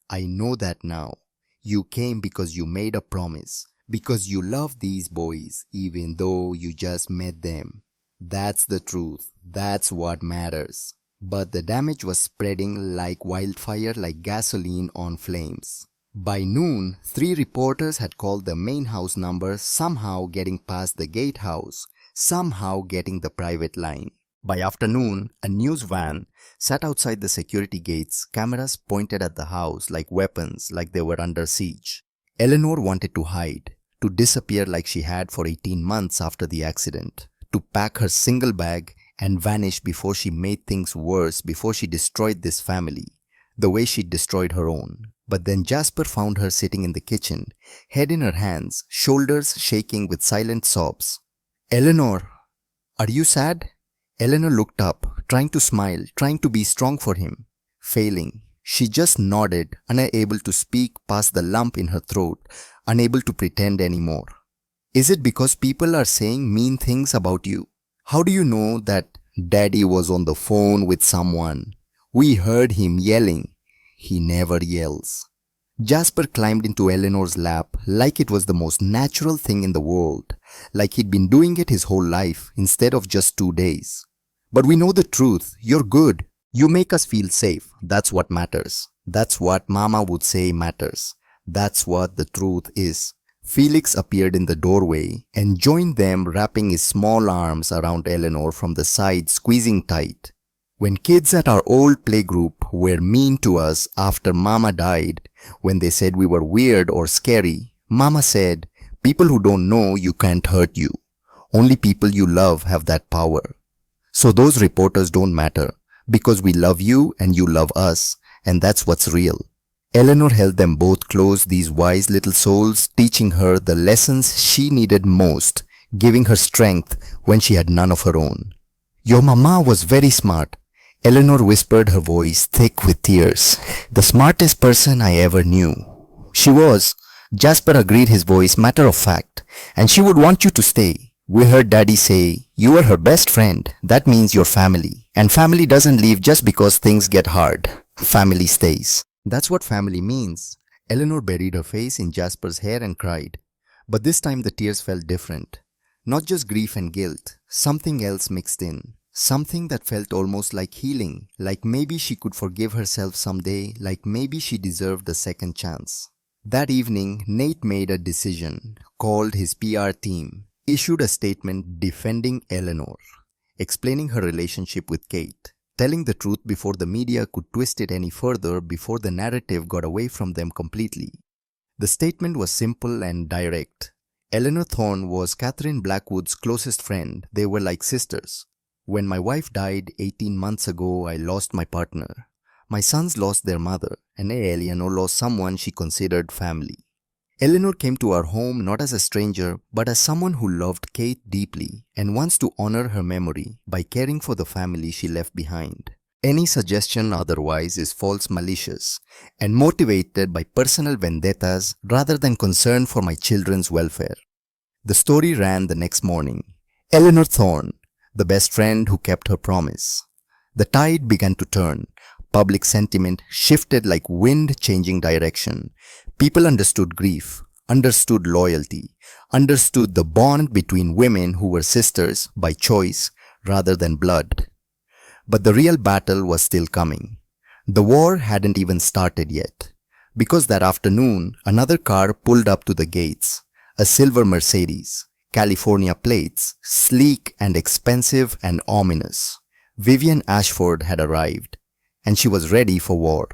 I know that now. You came because you made a promise, because you love these boys even though you just met them. That's the truth. That's what matters. But the damage was spreading like wildfire, like gasoline on flames. By noon, 3 reporters had called the main house number, somehow getting past the gatehouse, somehow getting the private line. By afternoon, a news van sat outside the security gates, cameras pointed at the house like weapons, like they were under siege. Eleanor wanted to hide, to disappear like she had for 18 months after the accident, to pack her single bag and vanish before she made things worse, before she destroyed this family, the way she destroyed her own. But then Jasper found her sitting in the kitchen, head in her hands, shoulders shaking with silent sobs. Eleanor, are you sad? Eleanor looked up, trying to smile, trying to be strong for him. Failing. She just nodded, unable to speak past the lump in her throat, unable to pretend anymore. Is it because people are saying mean things about you? How do you know that Daddy was on the phone with someone? We heard him yelling. He never yells. Jasper climbed into Eleanor's lap like it was the most natural thing in the world, like he'd been doing it his whole life instead of just 2 days. But we know the truth. You're good. You make us feel safe. That's what matters. That's what Mama would say matters. That's what the truth is. Felix appeared in the doorway and joined them, wrapping his small arms around Eleanor from the side, squeezing tight. When kids at our old playgroup were mean to us after Mama died, when they said we were weird or scary, Mama said, people who don't know you can't hurt you. Only people you love have that power. So those reporters don't matter, because we love you and you love us, and that's what's real. Eleanor held them both close, these wise little souls, teaching her the lessons she needed most, giving her strength when she had none of her own. Your mama was very smart. Eleanor whispered, her voice thick with tears. The smartest person I ever knew. She was. Jasper agreed, his voice matter of fact. And she would want you to stay. We heard Daddy say, you are her best friend. That means your family. And family doesn't leave just because things get hard. Family stays. That's what family means. Eleanor buried her face in Jasper's hair and cried. But this time the tears felt different. Not just grief and guilt. Something else mixed in. Something that felt almost like healing, like maybe she could forgive herself someday, like maybe she deserved a second chance. That evening, Nate made a decision, called his PR team, issued a statement defending Eleanor, explaining her relationship with Kate, telling the truth before the media could twist it any further, before the narrative got away from them completely. The statement was simple and direct. Eleanor Thorne was Catherine Blackwood's closest friend. They were like sisters. When my wife died 18 months ago, I lost my partner. My sons lost their mother, and Eleanor lost someone she considered family. Eleanor came to our home not as a stranger, but as someone who loved Kate deeply and wants to honor her memory by caring for the family she left behind. Any suggestion otherwise is false malicious and motivated by personal vendettas rather than concern for my children's welfare. The story ran the next morning. Eleanor Thorne, the best friend who kept her promise. The tide began to turn. Public sentiment shifted like wind changing direction. People understood grief, understood loyalty, understood the bond between women who were sisters by choice rather than blood. But the real battle was still coming. The war hadn't even started yet, because that afternoon another car pulled up to the gates, a silver Mercedes, California plates, sleek and expensive and ominous. Vivian Ashford had arrived, and she was ready for war.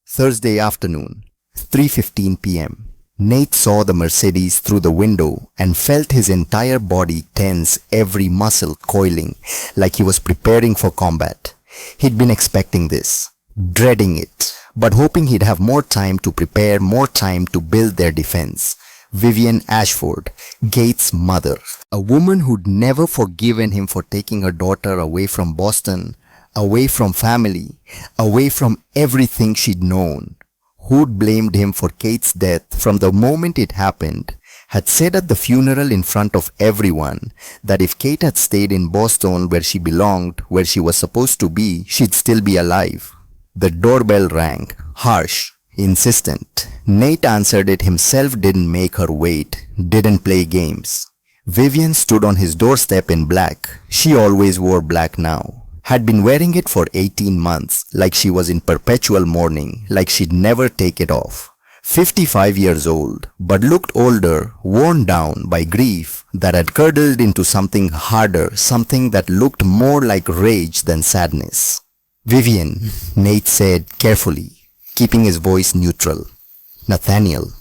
Thursday afternoon, 3:15 p.m. Nate saw the Mercedes through the window and felt his entire body tense, every muscle coiling, like he was preparing for combat. He'd been expecting this, dreading it, but hoping he'd have more time to prepare, more time to build their defense. Vivian Ashford, Gates' mother, a woman who'd never forgiven him for taking her daughter away from Boston, away from family, away from everything she'd known, who'd blamed him for Kate's death from the moment it happened, had said at the funeral in front of everyone that if Kate had stayed in Boston where she belonged, where she was supposed to be, she'd still be alive. The doorbell rang, harsh, insistent. Nate answered it himself, didn't make her wait, didn't play games. Vivian stood on his doorstep in black. She always wore black now. Had been wearing it for 18 months, like she was in perpetual mourning, like she'd never take it off. 55 years old, but looked older, worn down by grief that had curdled into something harder, something that looked more like rage than sadness. Vivian, Nate said carefully, keeping his voice neutral. Nathaniel.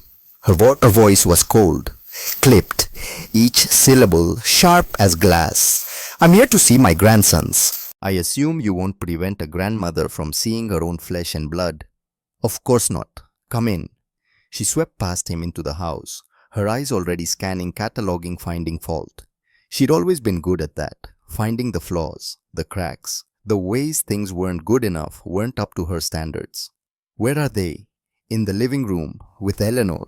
Her voice was cold, clipped, each syllable sharp as glass. I'm here to see my grandsons. I assume you won't prevent a grandmother from seeing her own flesh and blood. Of course not. Come in. She swept past him into the house, her eyes already scanning, cataloging, finding fault. She'd always been good at that, finding the flaws, the cracks, the ways things weren't good enough, weren't up to her standards. Where are they? In the living room, with Eleanor.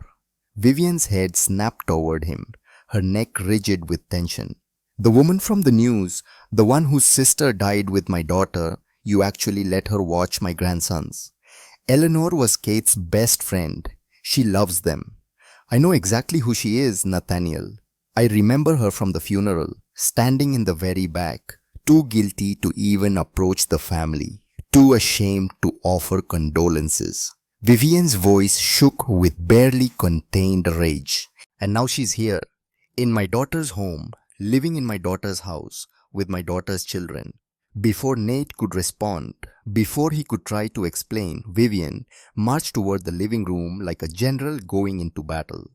Vivian's head snapped toward him, her neck rigid with tension. The woman from the news, the one whose sister died with my daughter, you actually let her watch my grandsons. Eleanor was Kate's best friend. She loves them. I know exactly who she is, Nathaniel. I remember her from the funeral, standing in the very back, too guilty to even approach the family, too ashamed to offer condolences. Vivian's voice shook with barely contained rage. And now she's here, in my daughter's home, living in my daughter's house, with my daughter's children. Before Nate could respond, before he could try to explain, Vivian marched toward the living room like a general going into battle.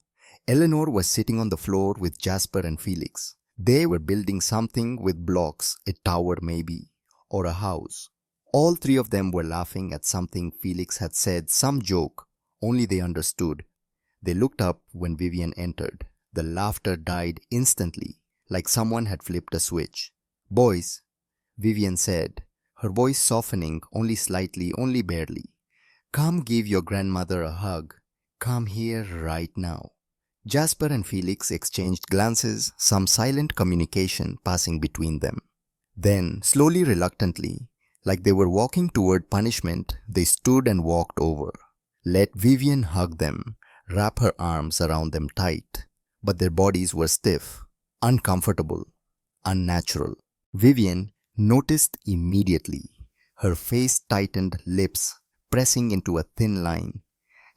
Eleanor was sitting on the floor with Jasper and Felix. They were building something with blocks, a tower maybe, or a house. All three of them were laughing at something Felix had said, some joke, only they understood. They looked up when Vivian entered. The laughter died instantly, like someone had flipped a switch. Boys, Vivian said, her voice softening only slightly, only barely. Come give your grandmother a hug. Come here right now. Jasper and Felix exchanged glances, some silent communication passing between them. Then, slowly, reluctantly, like they were walking toward punishment, they stood and walked over. Let Vivian hug them, wrap her arms around them tight. But their bodies were stiff, uncomfortable, unnatural. Vivian noticed immediately. Her face tightened, lips pressing into a thin line.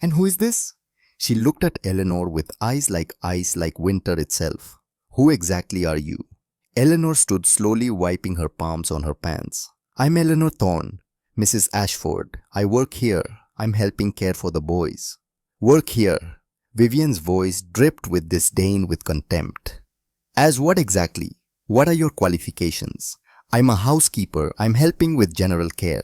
And who is this? She looked at Eleanor with eyes like ice, like winter itself. Who exactly are you? Eleanor stood slowly, wiping her palms on her pants. I'm Eleanor Thorne, Mrs. Ashford. I work here. I'm helping care for the boys. Work here. Vivian's voice dripped with disdain, with contempt. As what exactly? What are your qualifications? I'm a housekeeper. I'm helping with general care.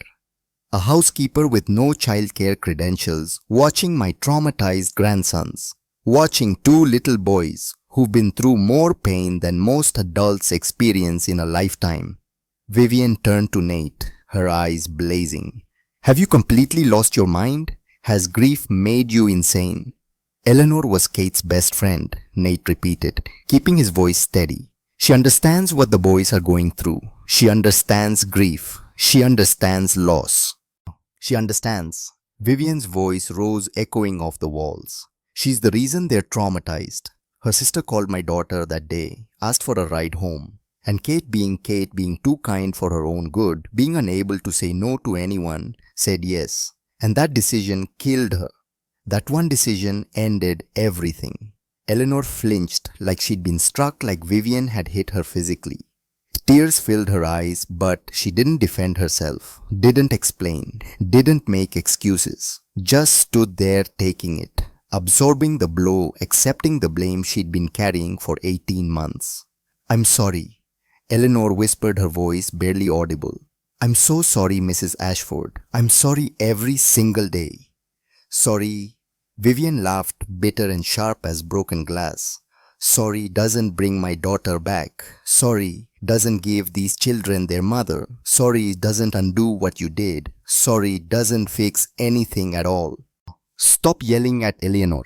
A housekeeper with no childcare credentials, watching my traumatized grandsons. watching two little boys who've been through more pain than most adults experience in a lifetime. Vivian turned to Nate, her eyes blazing. Have you completely lost your mind? Has grief made you insane? Eleanor was Kate's best friend, Nate repeated, keeping his voice steady. She understands what the boys are going through. She understands grief. She understands loss. She understands. Vivian's voice rose echoing off the walls. She's the reason they're traumatized. Her sister called my daughter that day, asked for a ride home. And Kate, being too kind for her own good, being unable to say no to anyone, said yes. And that decision killed her. That one decision ended everything. Eleanor flinched like she'd been struck, like Vivian had hit her physically. Tears filled her eyes, but she didn't defend herself, didn't explain, didn't make excuses. Just stood there taking it, absorbing the blow, accepting the blame she'd been carrying for 18 months. I'm sorry. Eleanor whispered, her voice barely audible. I'm so sorry, Mrs. Ashford. I'm sorry every single day. Sorry. Vivian laughed, bitter and sharp as broken glass. Sorry doesn't bring my daughter back. Sorry doesn't give these children their mother. Sorry doesn't undo what you did. Sorry doesn't fix anything at all. Stop yelling at Eleanor,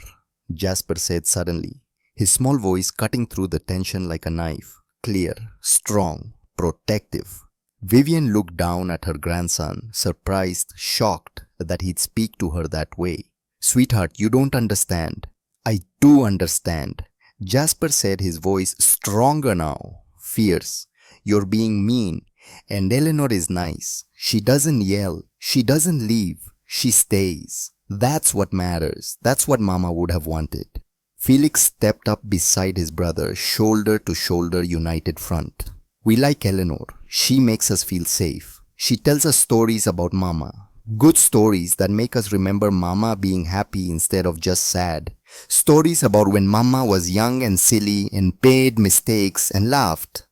Jasper said suddenly, his small voice cutting through the tension like a knife. Clear, strong, protective. Vivian looked down at her grandson, surprised, shocked that he'd speak to her that way. Sweetheart, you don't understand. I do understand. Jasper said, his voice stronger now, fierce. You're being mean, and Eleanor is nice. She doesn't yell. She doesn't leave. She stays. That's what matters. That's what Mama would have wanted. Felix stepped up beside his brother, shoulder to shoulder, united front. We like Eleanor. She makes us feel safe. She tells us stories about Mama. Good stories that make us remember Mama being happy instead of just sad. Stories about when Mama was young and silly and made mistakes and laughed.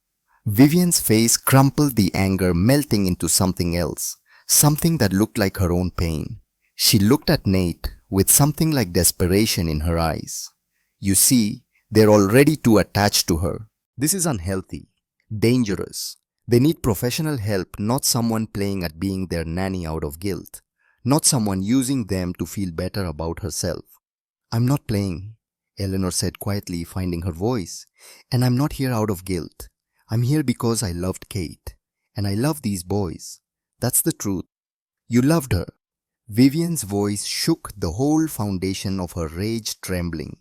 Vivian's face crumpled, the anger melting into something else. Something that looked like her own pain. She looked at Nate with something like desperation in her eyes. You see, they're already too attached to her. This is unhealthy, dangerous. They need professional help, not someone playing at being their nanny out of guilt. Not someone using them to feel better about herself. I'm not playing, Eleanor said quietly, finding her voice. And I'm not here out of guilt. I'm here because I loved Kate. And I love these boys. That's the truth. You loved her. Vivian's voice shook, the whole foundation of her rage trembling.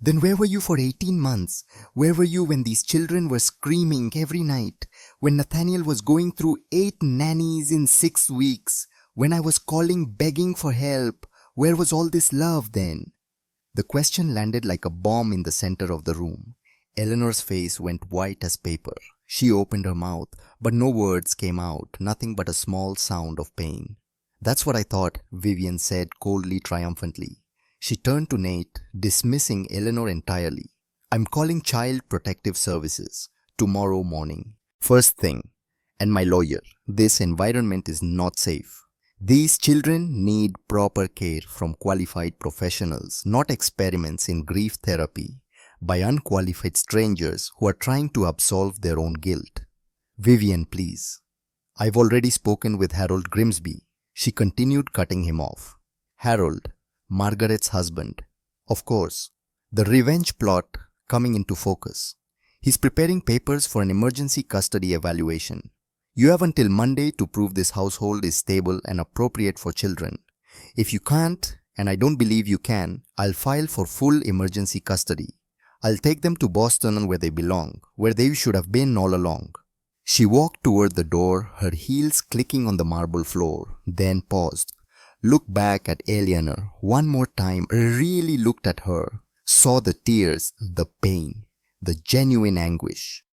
Then where were you for 18 months? Where were you when these children were screaming every night? When Nathaniel was going through 8 nannies in 6 weeks? When I was calling, begging for help? Where was all this love then? The question landed like a bomb in the center of the room. Eleanor's face went white as paper. She opened her mouth, but no words came out, nothing but a small sound of pain. That's what I thought, Vivian said coldly, triumphantly. She turned to Nate, dismissing Eleanor entirely. I'm calling Child Protective Services tomorrow morning. First thing. And my lawyer. This environment is not safe. These children need proper care from qualified professionals, not experiments in grief therapy by unqualified strangers who are trying to absolve their own guilt. Vivian, please. I've already spoken with Harold Grimsby. She continued, cutting him off. Harold, Margaret's husband. Of course, the revenge plot coming into focus. He's preparing papers for an emergency custody evaluation. You have until Monday to prove this household is stable and appropriate for children. If you can't, and I don't believe you can, I'll file for full emergency custody. I'll take them to Boston where they belong, where they should have been all along. She walked toward the door, her heels clicking on the marble floor, then paused. Looked back at Eleanor one more time, really looked at her, saw the tears, the pain, the genuine anguish.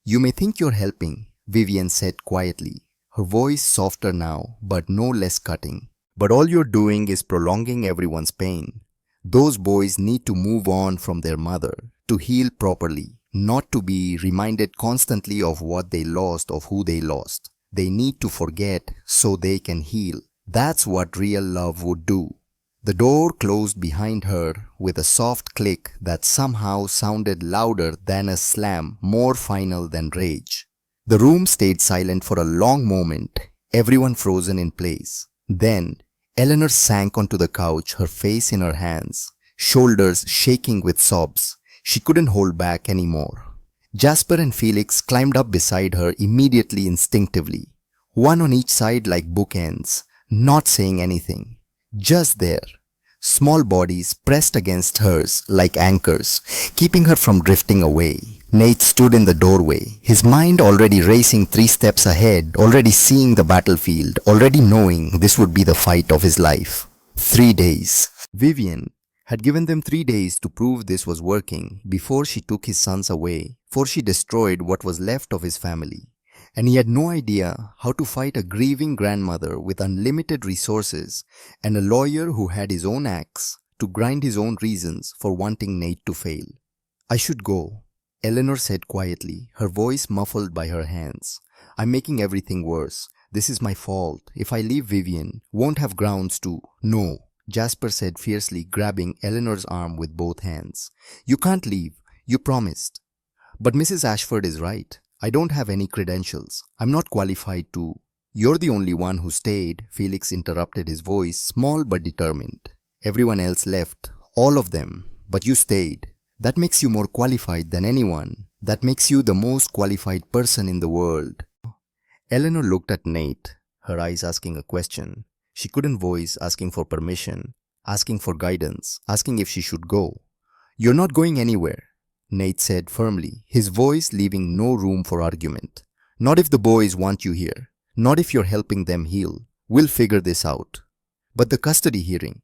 You may think you're helping, Vivian said quietly, her voice softer now, but no less cutting. But all you're doing is prolonging everyone's pain. Those boys need to move on from their mother, to heal properly, not to be reminded constantly of what they lost, of who they lost. They need to forget so they can heal. That's what real love would do. The door closed behind her with a soft click that somehow sounded louder than a slam, more final than rage. The room stayed silent for a long moment, everyone frozen in place. Then, Eleanor sank onto the couch, her face in her hands, shoulders shaking with sobs. She couldn't hold back anymore. Jasper and Felix climbed up beside her immediately, instinctively, one on each side like bookends, not saying anything. Just there, small bodies pressed against hers like anchors, keeping her from drifting away. Nate stood in the doorway, his mind already racing 3 steps ahead, already seeing the battlefield, already knowing this would be the fight of his life. 3 days. Vivian had given them 3 days to prove this was working before she took his sons away, before she destroyed what was left of his family. And he had no idea how to fight a grieving grandmother with unlimited resources and a lawyer who had his own axe to grind his own reasons for wanting Nate to fail. "I should go," Eleanor said quietly, her voice muffled by her hands. "I'm making everything worse. This is my fault. If I leave, Vivian won't have grounds to—" "No," Jasper said fiercely, grabbing Eleanor's arm with both hands. "You can't leave. You promised." "But Mrs. Ashford is right. I don't have any credentials. I'm not qualified to—" "You're the only one who stayed," Felix interrupted, his voice small but determined. "Everyone else left. All of them. But you stayed. That makes you more qualified than anyone. That makes you the most qualified person in the world." Eleanor looked at Nate, her eyes asking a question. She couldn't voice, asking for permission, asking for guidance, asking if she should go. "You're not going anywhere," Nate said firmly, his voice leaving no room for argument. "Not if the boys want you here. Not if you're helping them heal. We'll figure this out." "But the custody hearing."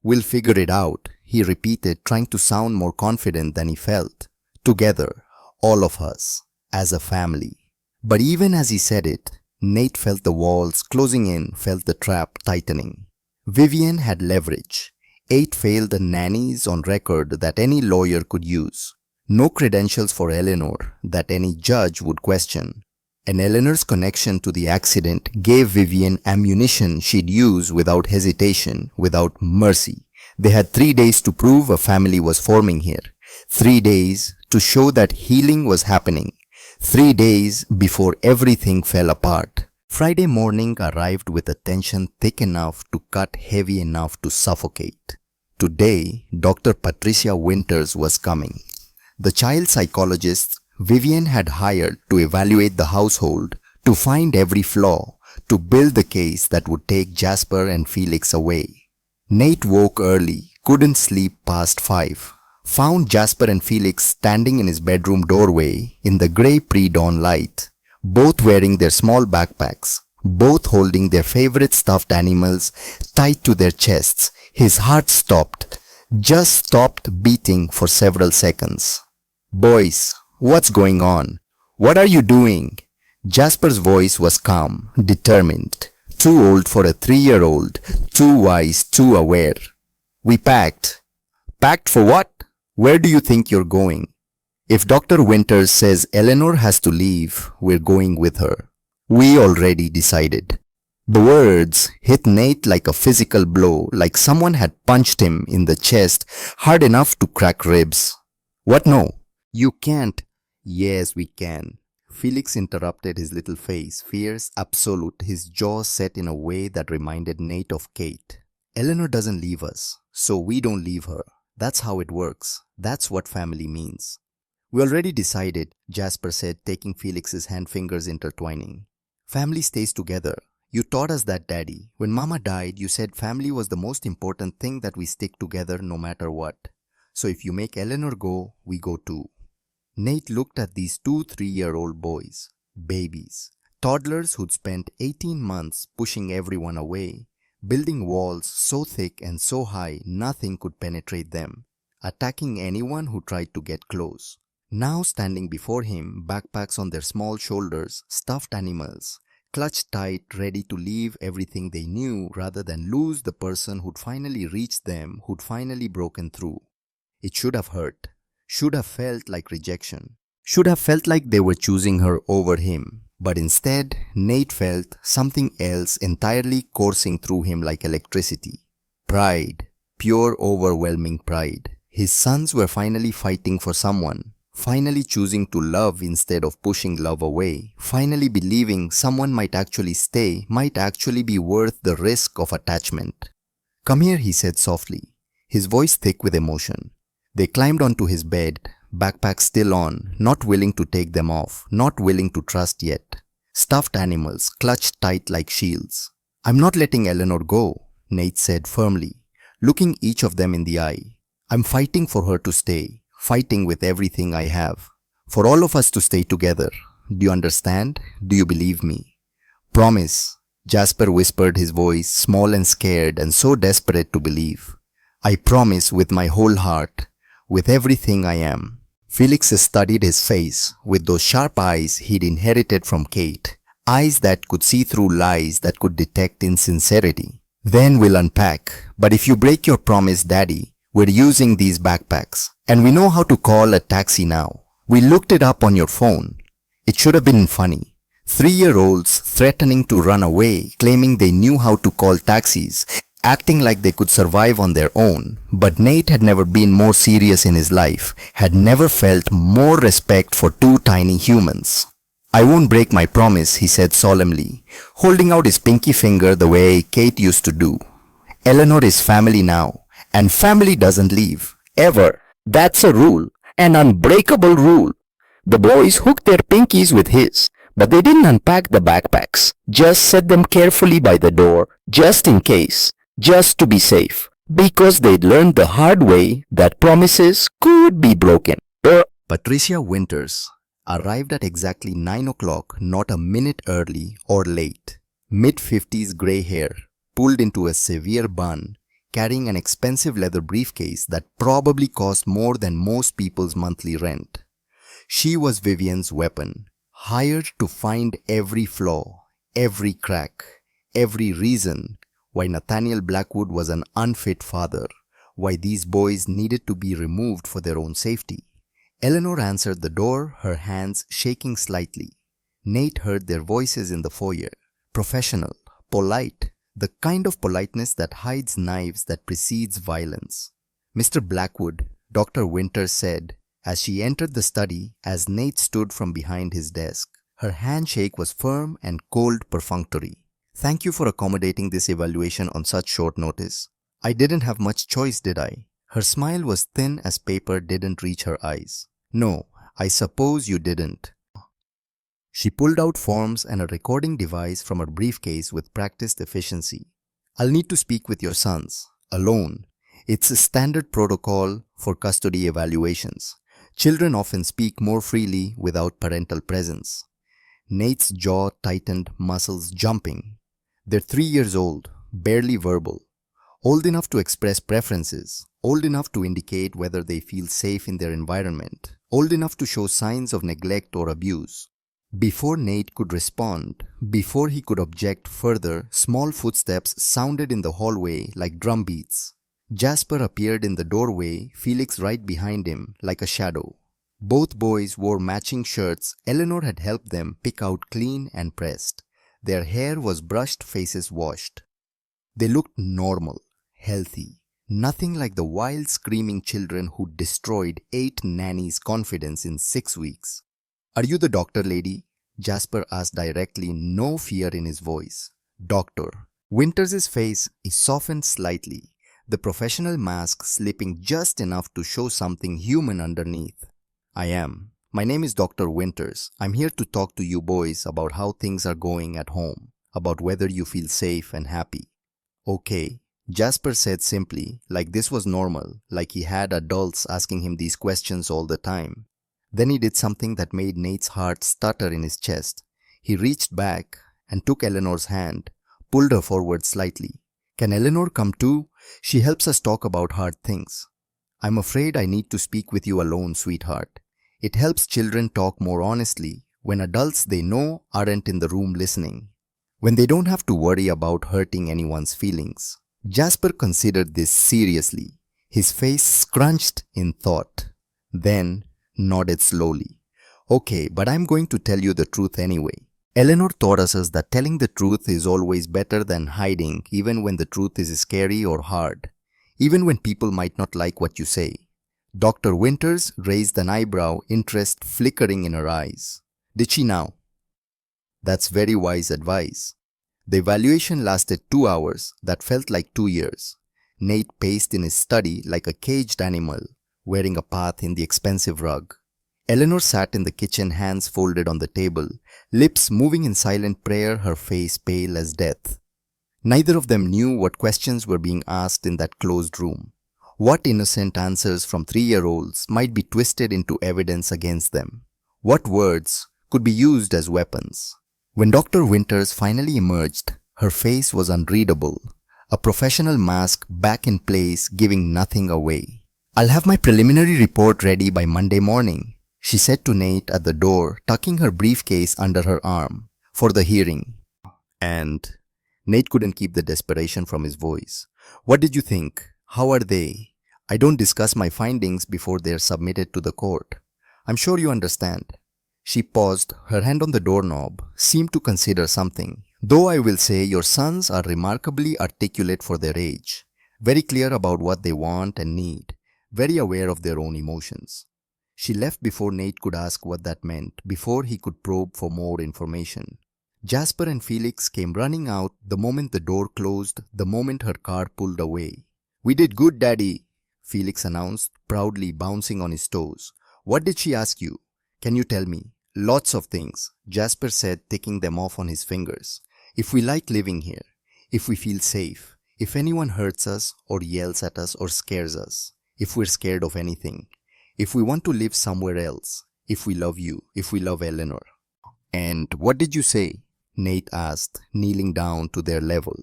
"We'll figure it out," he repeated, trying to sound more confident than he felt. "Together, all of us, as a family." But even as he said it, Nate felt the walls closing in, felt the trap tightening. Vivian had leverage. 8 failed nannies on record that any lawyer could use. No credentials for Eleanor that any judge would question. And Eleanor's connection to the accident gave Vivian ammunition she'd use without hesitation, without mercy. They had 3 days to prove a family was forming here. 3 days to show that healing was happening. 3 days before everything fell apart. Friday morning arrived with a tension thick enough to cut, heavy enough to suffocate. Today, Dr. Patricia Winters was coming. The child psychologist Vivian had hired to evaluate the household, to find every flaw, to build the case that would take Jasper and Felix away. Nate woke early, couldn't sleep past 5. Found Jasper and Felix standing in his bedroom doorway in the grey pre-dawn light, both wearing their small backpacks, both holding their favorite stuffed animals tied to their chests. His heart stopped, just stopped beating for several seconds. "Boys, what's going on? What are you doing?" Jasper's voice was calm, determined, too old for a 3-year-old, too wise, too aware. "We packed." "Packed for what? Where do you think you're going?" "If Dr. Winters says Eleanor has to leave, we're going with her. We already decided." The words hit Nate like a physical blow, like someone had punched him in the chest hard enough to crack ribs. "What no? You can't." "Yes, we can." Felix interrupted, his little face fierce, absolute, his jaw set in a way that reminded Nate of Kate. "Eleanor doesn't leave us, so we don't leave her. That's how it works. That's what family means." "We already decided," Jasper said, taking Felix's hand, fingers intertwining. "Family stays together. You taught us that, Daddy. When Mama died, you said family was the most important thing, that we stick together no matter what. So if you make Eleanor go, we go too." Nate looked at these 2-3-year-old boys, babies, toddlers who'd spent 18 months pushing everyone away, building walls so thick and so high nothing could penetrate them, attacking anyone who tried to get close. Now standing before him, backpacks on their small shoulders, stuffed animals, clutched tight, ready to leave everything they knew rather than lose the person who'd finally reached them, who'd finally broken through. It should have hurt. Should have felt like rejection. Should have felt like they were choosing her over him. But instead, Nate felt something else entirely coursing through him like electricity. Pride. pure overwhelming pride. His sons were finally fighting for someone, finally choosing to love instead of pushing love away, finally believing someone might actually stay, might actually be worth the risk of attachment. "Come here," he said softly, his voice thick with emotion. They climbed onto his bed, backpacks still on, not willing to take them off, not willing to trust yet. Stuffed animals clutched tight like shields. "I'm not letting Eleanor go," Nate said firmly, looking each of them in the eye. "I'm fighting for her to stay, fighting with everything I have. For all of us to stay together. Do you understand? Do you believe me?" "Promise," Jasper whispered, his voice small and scared and so desperate to believe. "I promise with my whole heart, with everything I am." Felix studied his face with those sharp eyes he'd inherited from Kate, eyes that could see through lies, that could detect insincerity. "Then we'll unpack. But if you break your promise, Daddy, we're using these backpacks. And we know how to call a taxi now. We looked it up on your phone. It should have been funny. 3-year-olds threatening to run away, claiming they knew how to call taxis, acting like they could survive on their own. But Nate had never been more serious in his life, had never felt more respect for two tiny humans. "I won't break my promise," he said solemnly, holding out his pinky finger the way Kate used to do. "Eleanor is family now, and family doesn't leave. Ever. That's a rule, an unbreakable rule." The boys hooked their pinkies with his, but they didn't unpack the backpacks, just set them carefully by the door, just in case, just to be safe, because they'd learned the hard way that promises could be broken. Patricia Winters arrived at exactly 9 o'clock, not a minute early or late. Mid-50s gray hair, pulled into a severe bun, carrying an expensive leather briefcase that probably cost more than most people's monthly rent. She was Vivian's weapon, hired to find every flaw, every crack, every reason why Nathaniel Blackwood was an unfit father, why these boys needed to be removed for their own safety. Eleanor answered the door, her hands shaking slightly. Nate heard their voices in the foyer. Professional, polite, the kind of politeness that hides knives, that precedes violence. "Mr. Blackwood," Dr. Winters said as she entered the study, as Nate stood from behind his desk. Her handshake was firm and cold, perfunctory. "Thank you for accommodating this evaluation on such short notice. I didn't have much choice, did I?" Her smile was thin as paper didn't reach her eyes. "No, I suppose you didn't." She pulled out forms and a recording device from her briefcase with practiced efficiency. "I'll need to speak with your sons, alone. It's a standard protocol for custody evaluations. Children often speak more freely without parental presence." Nate's jaw tightened, muscles jumping. "They're 3 years old, barely verbal. Old enough to express preferences, old enough to indicate whether they feel safe in their environment, old enough to show signs of neglect or abuse." Before Nate could respond, before he could object further, small footsteps sounded in the hallway like drum beats. Jasper appeared in the doorway, Felix right behind him, like a shadow. Both boys wore matching shirts Eleanor had helped them pick out clean and pressed. Their hair was brushed, faces washed. They looked normal, healthy, nothing like the wild screaming children who destroyed 8 nannies' confidence in 6 weeks. "Are you the doctor, lady?" Jasper asked directly, no fear in his voice. "Doctor." Winters' face softened slightly, the professional mask slipping just enough to show something human underneath. "I am. My name is Dr. Winters. I'm here to talk to you boys about how things are going at home, about whether you feel safe and happy." "Okay," Jasper said simply, like this was normal, like he had adults asking him these questions all the time. Then he did something that made Nate's heart stutter in his chest. He reached back and took Eleanor's hand, pulled her forward slightly. "Can Eleanor come too? She helps us talk about hard things." "I'm afraid I need to speak with you alone, sweetheart. It helps children talk more honestly when adults they know aren't in the room listening, when they don't have to worry about hurting anyone's feelings." Jasper considered this seriously, his face scrunched in thought, then nodded slowly. "Okay, but I'm going to tell you the truth anyway. Eleanor taught us that telling the truth is always better than hiding, even when the truth is scary or hard. even when people might not like what you say. Dr. Winters raised an eyebrow, interest flickering in her eyes. Did she now? That's very wise advice. The evaluation lasted 2 hours that felt like 2 years. Nate paced in his study like a caged animal, wearing a path in the expensive rug. Eleanor sat in the kitchen, hands folded on the table, lips moving in silent prayer, her face pale as death. Neither of them knew what questions were being asked in that closed room. What innocent answers from 3-year-olds might be twisted into evidence against them. What words could be used as weapons. When Dr. Winters finally emerged, her face was unreadable, a professional mask back in place giving nothing away. "I'll have my preliminary report ready by Monday morning," she said to Nate at the door, tucking her briefcase under her arm, "for the hearing." And Nate couldn't keep the desperation from his voice. "What did you think? How are they? I don't discuss my findings before they're submitted to the court. I'm sure you understand." She paused, her hand on the doorknob, seemed to consider something. "Though I will say your sons are remarkably articulate for their age, very clear about what they want and need, very aware of their own emotions." She left before Nate could ask what that meant, before he could probe for more information. Jasper and Felix came running out the moment the door closed, the moment her car pulled away. "We did good, Daddy," Felix announced, proudly bouncing on his toes. "What did she ask you? Can you tell me?" "Lots of things," Jasper said, ticking them off on his fingers. "If we like living here, if we feel safe, if anyone hurts us or yells at us or scares us, if we're scared of anything, if we want to live somewhere else, if we love you, if we love Eleanor." "And what did you say?" Nate asked, kneeling down to their level.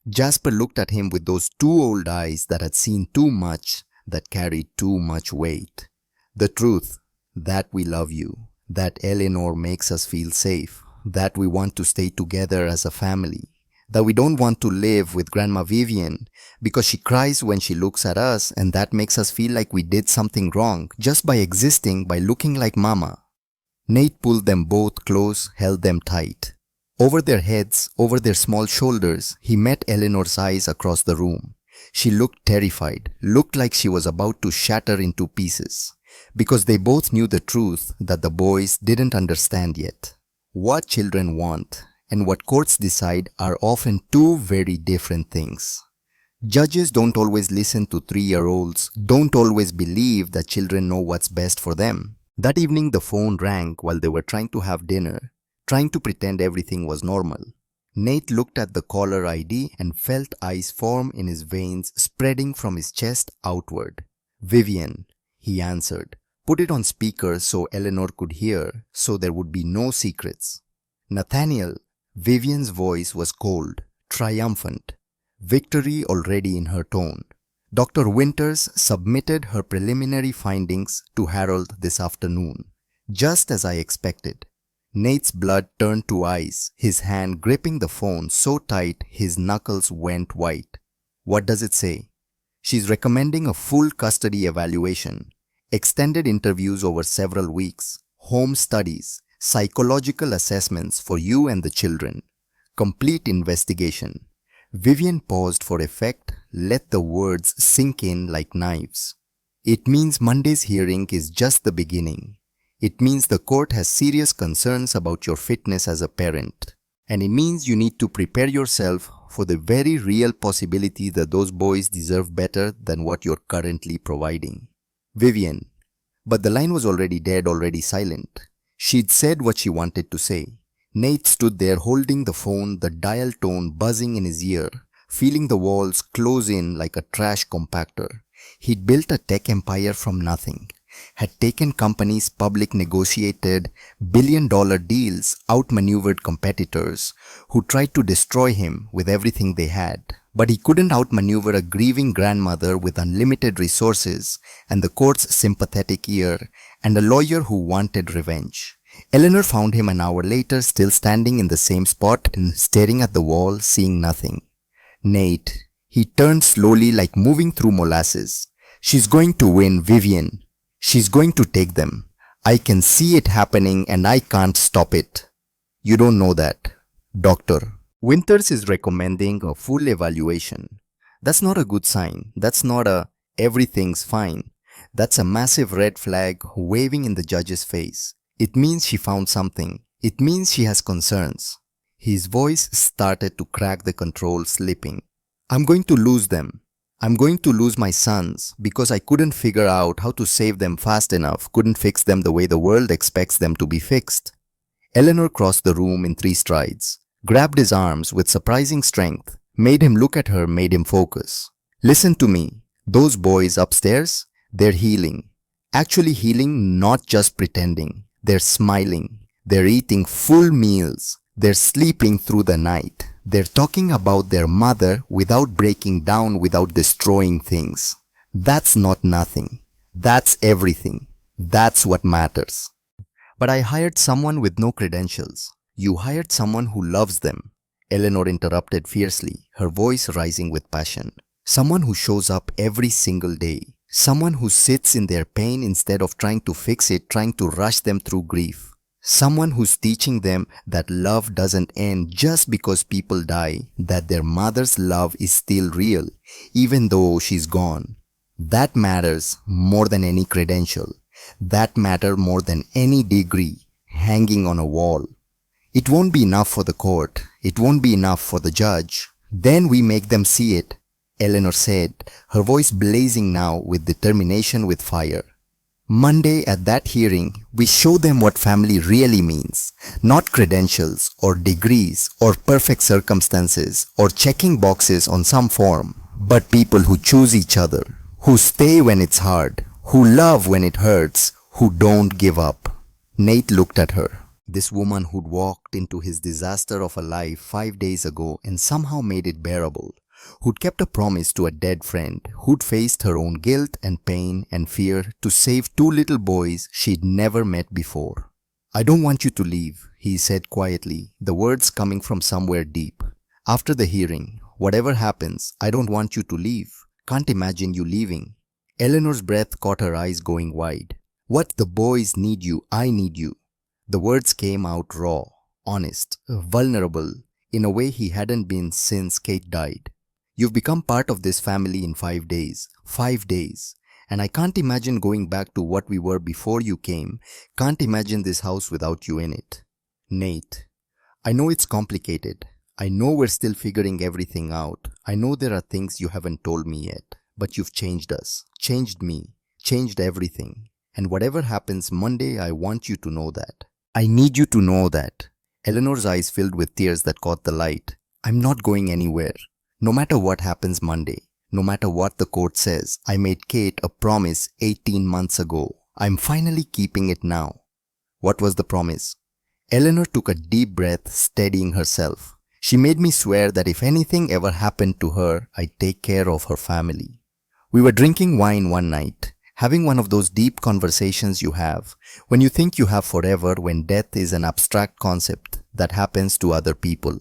Jasper looked at him with those two old eyes that had seen too much, that carried too much weight. "The truth, that we love you, that Eleanor makes us feel safe, that we want to stay together as a family, that we don't want to live with Grandma Vivian because she cries when she looks at us and that makes us feel like we did something wrong just by existing, by looking like Mama." Nate pulled them both close, held them tight. Over their heads, over their small shoulders, he met Eleanor's eyes across the room. She looked terrified, looked like she was about to shatter into pieces. Because they both knew the truth that the boys didn't understand yet. What children want and what courts decide are often two very different things. Judges don't always listen to 3-year-olds, don't always believe that children know what's best for them. That evening the phone rang while they were trying to have dinner, trying to pretend everything was normal. Nate looked at the caller ID and felt ice form in his veins, spreading from his chest outward. "Vivian," he answered. "Put it on speaker so Eleanor could hear, so there would be no secrets." "Nathaniel." Vivian's voice was cold, triumphant, victory already in her tone. "Dr. Winters submitted her preliminary findings to Harold this afternoon, just as I expected." Nate's blood turned to ice, his hand gripping the phone so tight his knuckles went white. "What does it say?" "She's recommending a full custody evaluation, extended interviews over several weeks, home studies, psychological assessments for you and the children, complete investigation." Vivian paused for effect, let the words sink in like knives. "It means Monday's hearing is just the beginning. It means the court has serious concerns about your fitness as a parent. And it means you need to prepare yourself for the very real possibility that those boys deserve better than what you're currently providing." "Vivian." But the line was already dead, already silent. She'd said what she wanted to say. Nate stood there holding the phone, the dial tone buzzing in his ear, feeling the walls close in like a trash compactor. He'd built a tech empire from nothing, had taken companies public, negotiated billion-dollar deals, outmaneuvered competitors who tried to destroy him with everything they had. But he couldn't outmaneuver a grieving grandmother with unlimited resources and the court's sympathetic ear and a lawyer who wanted revenge. Eleanor found him an hour later, still standing in the same spot and staring at the wall, seeing nothing. "Nate," he turned slowly like moving through molasses. "She's going to win, Vivian. She's going to take them. I can see it happening and I can't stop it." "You don't know that, Doctor. Winters is recommending a full evaluation. That's not a good sign. That's not a everything's fine. That's a massive red flag waving in the judge's face. It means she found something. It means she has concerns. His voice started to crack the control, slipping. I'm going to lose them. I'm going to lose my sons because I couldn't figure out how to save them fast enough, couldn't fix them the way the world expects them to be fixed. Eleanor crossed the room in 3 strides, grabbed his arms with surprising strength, made him look at her, made him focus. Listen to me. Those boys upstairs, they're healing. Actually healing, not just pretending. They're smiling. They're eating full meals. They're sleeping through the night. They're talking about their mother without breaking down, without destroying things. That's not nothing. That's everything. That's what matters. But I hired someone with no credentials. You hired someone who loves them. Eleanor interrupted fiercely, her voice rising with passion. Someone who shows up every single day. Someone who sits in their pain instead of trying to fix it, trying to rush them through grief. Someone who's teaching them that love doesn't end just because people die, that their mother's love is still real, even though she's gone. That matters more than any credential. That matters more than any degree hanging on a wall. It won't be enough for the court. It won't be enough for the judge. Then we make them see it, Eleanor said, her voice blazing now with determination, with fire. Monday at that hearing, we show them what family really means. Not credentials or degrees or perfect circumstances or checking boxes on some form, but people who choose each other, who stay when it's hard, who love when it hurts, who don't give up. Nate looked at her. This woman who'd walked into his disaster of a life 5 days ago and somehow made it bearable. Who'd kept a promise to a dead friend, who'd faced her own guilt and pain and fear to save 2 little boys she'd never met before. I don't want you to leave, he said quietly, the words coming from somewhere deep. After the hearing, whatever happens, I don't want you to leave. Can't imagine you leaving. Eleanor's breath caught her eyes going wide. What the boys need you, I need you. The words came out raw, honest, vulnerable, in a way he hadn't been since Kate died. You've become part of this family in 5 days. 5 days. And I can't imagine going back to what we were before you came. Can't imagine this house without you in it. Nate, I know it's complicated. I know we're still figuring everything out. I know there are things you haven't told me yet. But you've changed us, changed me, changed everything. And whatever happens Monday, I want you to know that. I need you to know that. Eleanor's eyes filled with tears that caught the light. I'm not going anywhere. No matter what happens Monday, no matter what the court says, I made Kate a promise 18 months ago. I'm finally keeping it now. What was the promise? Eleanor took a deep breath, steadying herself. She made me swear that if anything ever happened to her, I'd take care of her family. We were drinking wine one night, having one of those deep conversations you have when you think you have forever, when death is an abstract concept that happens to other people.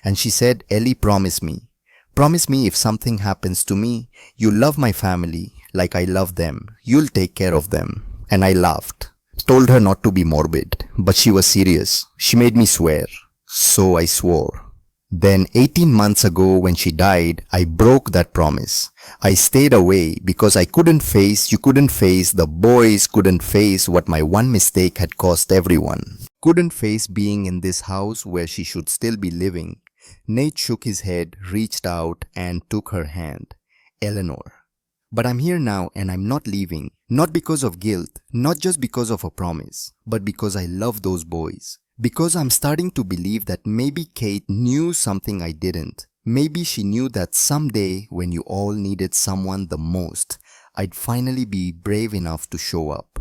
And she said, Ellie, promise me if something happens to me, you'll love my family like I love them. You'll take care of them. And I laughed, told her not to be morbid, but she was serious. She made me swear. So I swore. Then 18 months ago when she died, I broke that promise. I stayed away because you couldn't face, the boys couldn't face what my one mistake had cost everyone. Couldn't face being in this house where she should still be living. Nate shook his head, reached out and took her hand. Eleanor. But I'm here now and I'm not leaving. Not because of guilt, not just because of a promise, but because I love those boys. Because I'm starting to believe that maybe Kate knew something I didn't. Maybe she knew that someday when you all needed someone the most, I'd finally be brave enough to show up.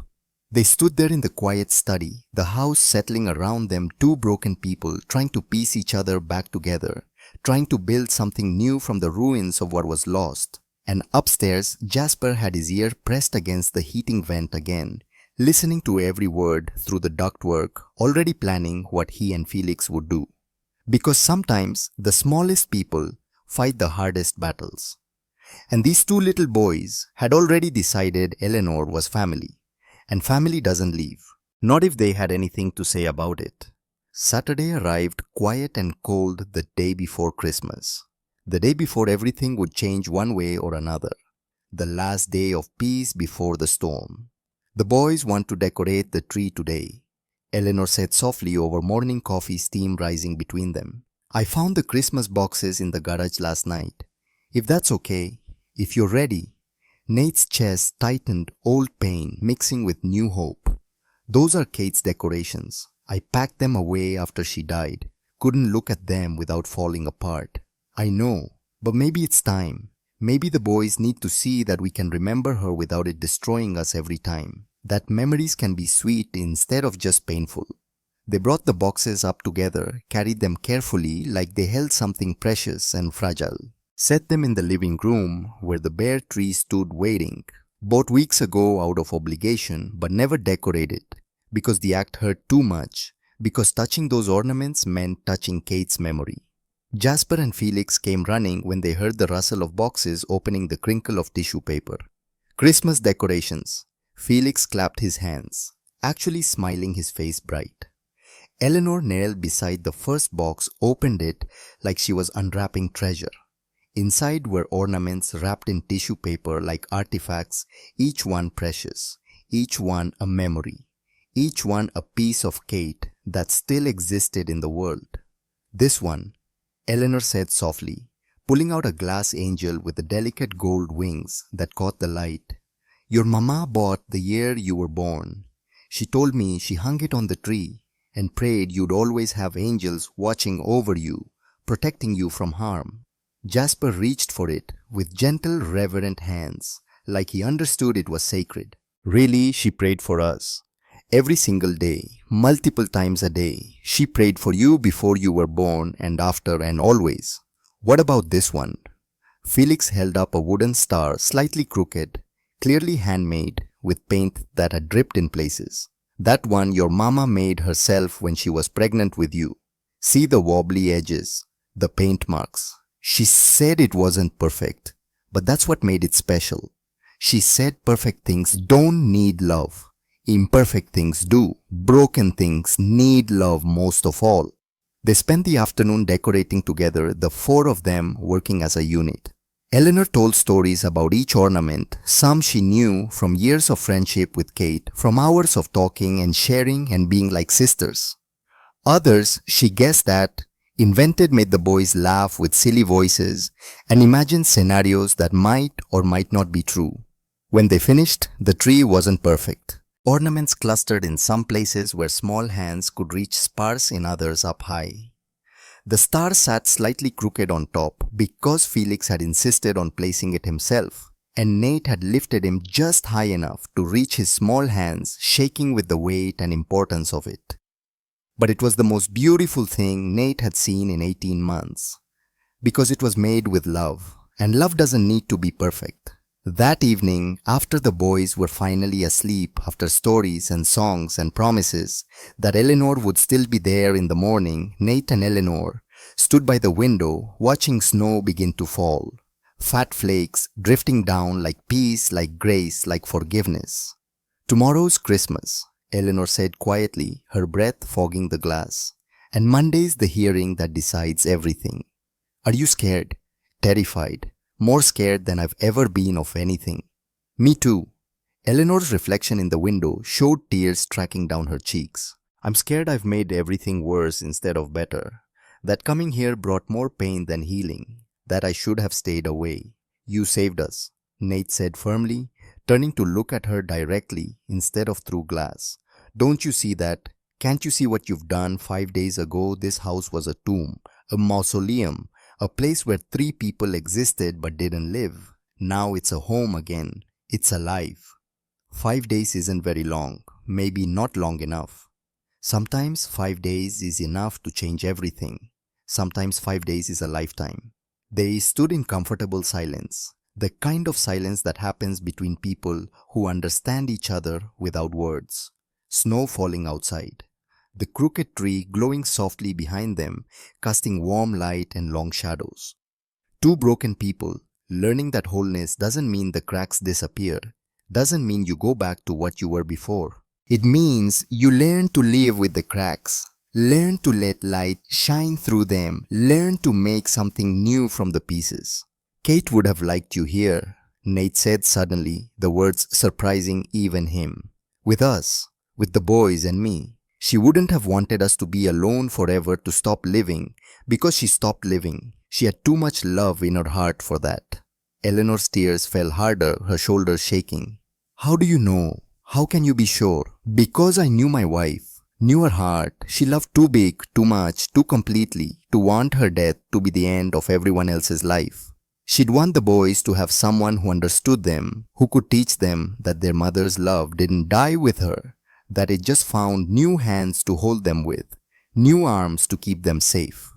They stood there in the quiet study, the house settling around them, 2 broken people trying to piece each other back together, trying to build something new from the ruins of what was lost. And upstairs, Jasper had his ear pressed against the heating vent again, listening to every word through the ductwork, already planning what he and Felix would do. Because sometimes the smallest people fight the hardest battles. And these 2 little boys had already decided Eleanor was family. And family doesn't leave, not if they had anything to say about it. Saturday arrived quiet and cold the day before Christmas. The day before everything would change one way or another. The last day of peace before the storm. The boys want to decorate the tree today, Eleanor said softly over morning coffee steam rising between them. I found the Christmas boxes in the garage last night. If that's okay, if you're ready. Nate's chest tightened, old pain mixing with new hope. Those are Kate's decorations. I packed them away after she died. Couldn't look at them without falling apart. I know, but maybe it's time. Maybe the boys need to see that we can remember her without it destroying us every time. That memories can be sweet instead of just painful. They brought the boxes up together, carried them carefully like they held something precious and fragile. Set them in the living room where the bare tree stood waiting. Bought weeks ago out of obligation but never decorated because the act hurt too much, because touching those ornaments meant touching Kate's memory. Jasper and Felix came running when they heard the rustle of boxes opening the crinkle of tissue paper. Christmas decorations. Felix clapped his hands, actually smiling, his face bright. Eleanor knelt beside the first box, opened it like she was unwrapping treasure. Inside were ornaments wrapped in tissue paper like artifacts, each one precious, each one a memory, each one a piece of Kate that still existed in the world. This one, Eleanor said softly, pulling out a glass angel with the delicate gold wings that caught the light. Your mama bought the year you were born. She told me she hung it on the tree and prayed you'd always have angels watching over you, protecting you from harm. Jasper reached for it with gentle, reverent hands, like he understood it was sacred. Really, she prayed for us. Every single day, multiple times a day, she prayed for you before you were born and after and always. What about this one? Felix held up a wooden star, slightly crooked, clearly handmade, with paint that had dripped in places. That one your mama made herself when she was pregnant with you. See the wobbly edges, the paint marks. She said it wasn't perfect, but that's what made it special. She said perfect things don't need love. Imperfect things do. Broken things need love most of all. They spent the afternoon decorating together, the four of them working as a unit. Eleanor told stories about each ornament, some she knew from years of friendship with Kate, from hours of talking and sharing and being like sisters. Others she guessed at, invented, made the boys laugh with silly voices and imagined scenarios that might or might not be true. When they finished, the tree wasn't perfect. Ornaments clustered in some places where small hands could reach, sparse in others up high. The star sat slightly crooked on top because Felix had insisted on placing it himself, and Nate had lifted him just high enough to reach his small hands, shaking with the weight and importance of it. But it was the most beautiful thing Nate had seen in 18 months, because it was made with love, and love doesn't need to be perfect. That evening, after the boys were finally asleep after stories and songs and promises that Eleanor would still be there in the morning, Nate and Eleanor stood by the window watching snow begin to fall. Fat flakes drifting down like peace, like grace, like forgiveness. Tomorrow's Christmas, Eleanor said quietly, her breath fogging the glass. And Monday's the hearing that decides everything. Are you scared? Terrified? More scared than I've ever been of anything. Me too. Eleanor's reflection in the window showed tears tracking down her cheeks. I'm scared I've made everything worse instead of better. That coming here brought more pain than healing. That I should have stayed away. You saved us, Nate said firmly, turning to look at her directly instead of through glass. Don't you see that? Can't you see what you've done? 5 days ago, this house was a tomb, a mausoleum, a place where 3 people existed but didn't live. Now it's a home again. It's alive. 5 days isn't very long, maybe not long enough. Sometimes 5 days is enough to change everything. Sometimes 5 days is a lifetime. They stood in comfortable silence, the kind of silence that happens between people who understand each other without words. Snow falling outside. The crooked tree glowing softly behind them, casting warm light and long shadows. 2 broken people, learning that wholeness doesn't mean the cracks disappear, doesn't mean you go back to what you were before. It means you learn to live with the cracks, Learn to let light shine through them. Learn to make something new from the pieces. Kate would have liked you here, Nate said suddenly, the words surprising even him. With us, with the boys and me. She wouldn't have wanted us to be alone forever to stop living because she stopped living. She had too much love in her heart for that. Eleanor's tears fell harder, her shoulders shaking. How do you know? How can you be sure? Because I knew my wife. Knew her heart. She loved too big, too much, too completely to want her death to be the end of everyone else's life. She'd want the boys to have someone who understood them, who could teach them that their mother's love didn't die with her, that it just found new hands to hold them with, new arms to keep them safe.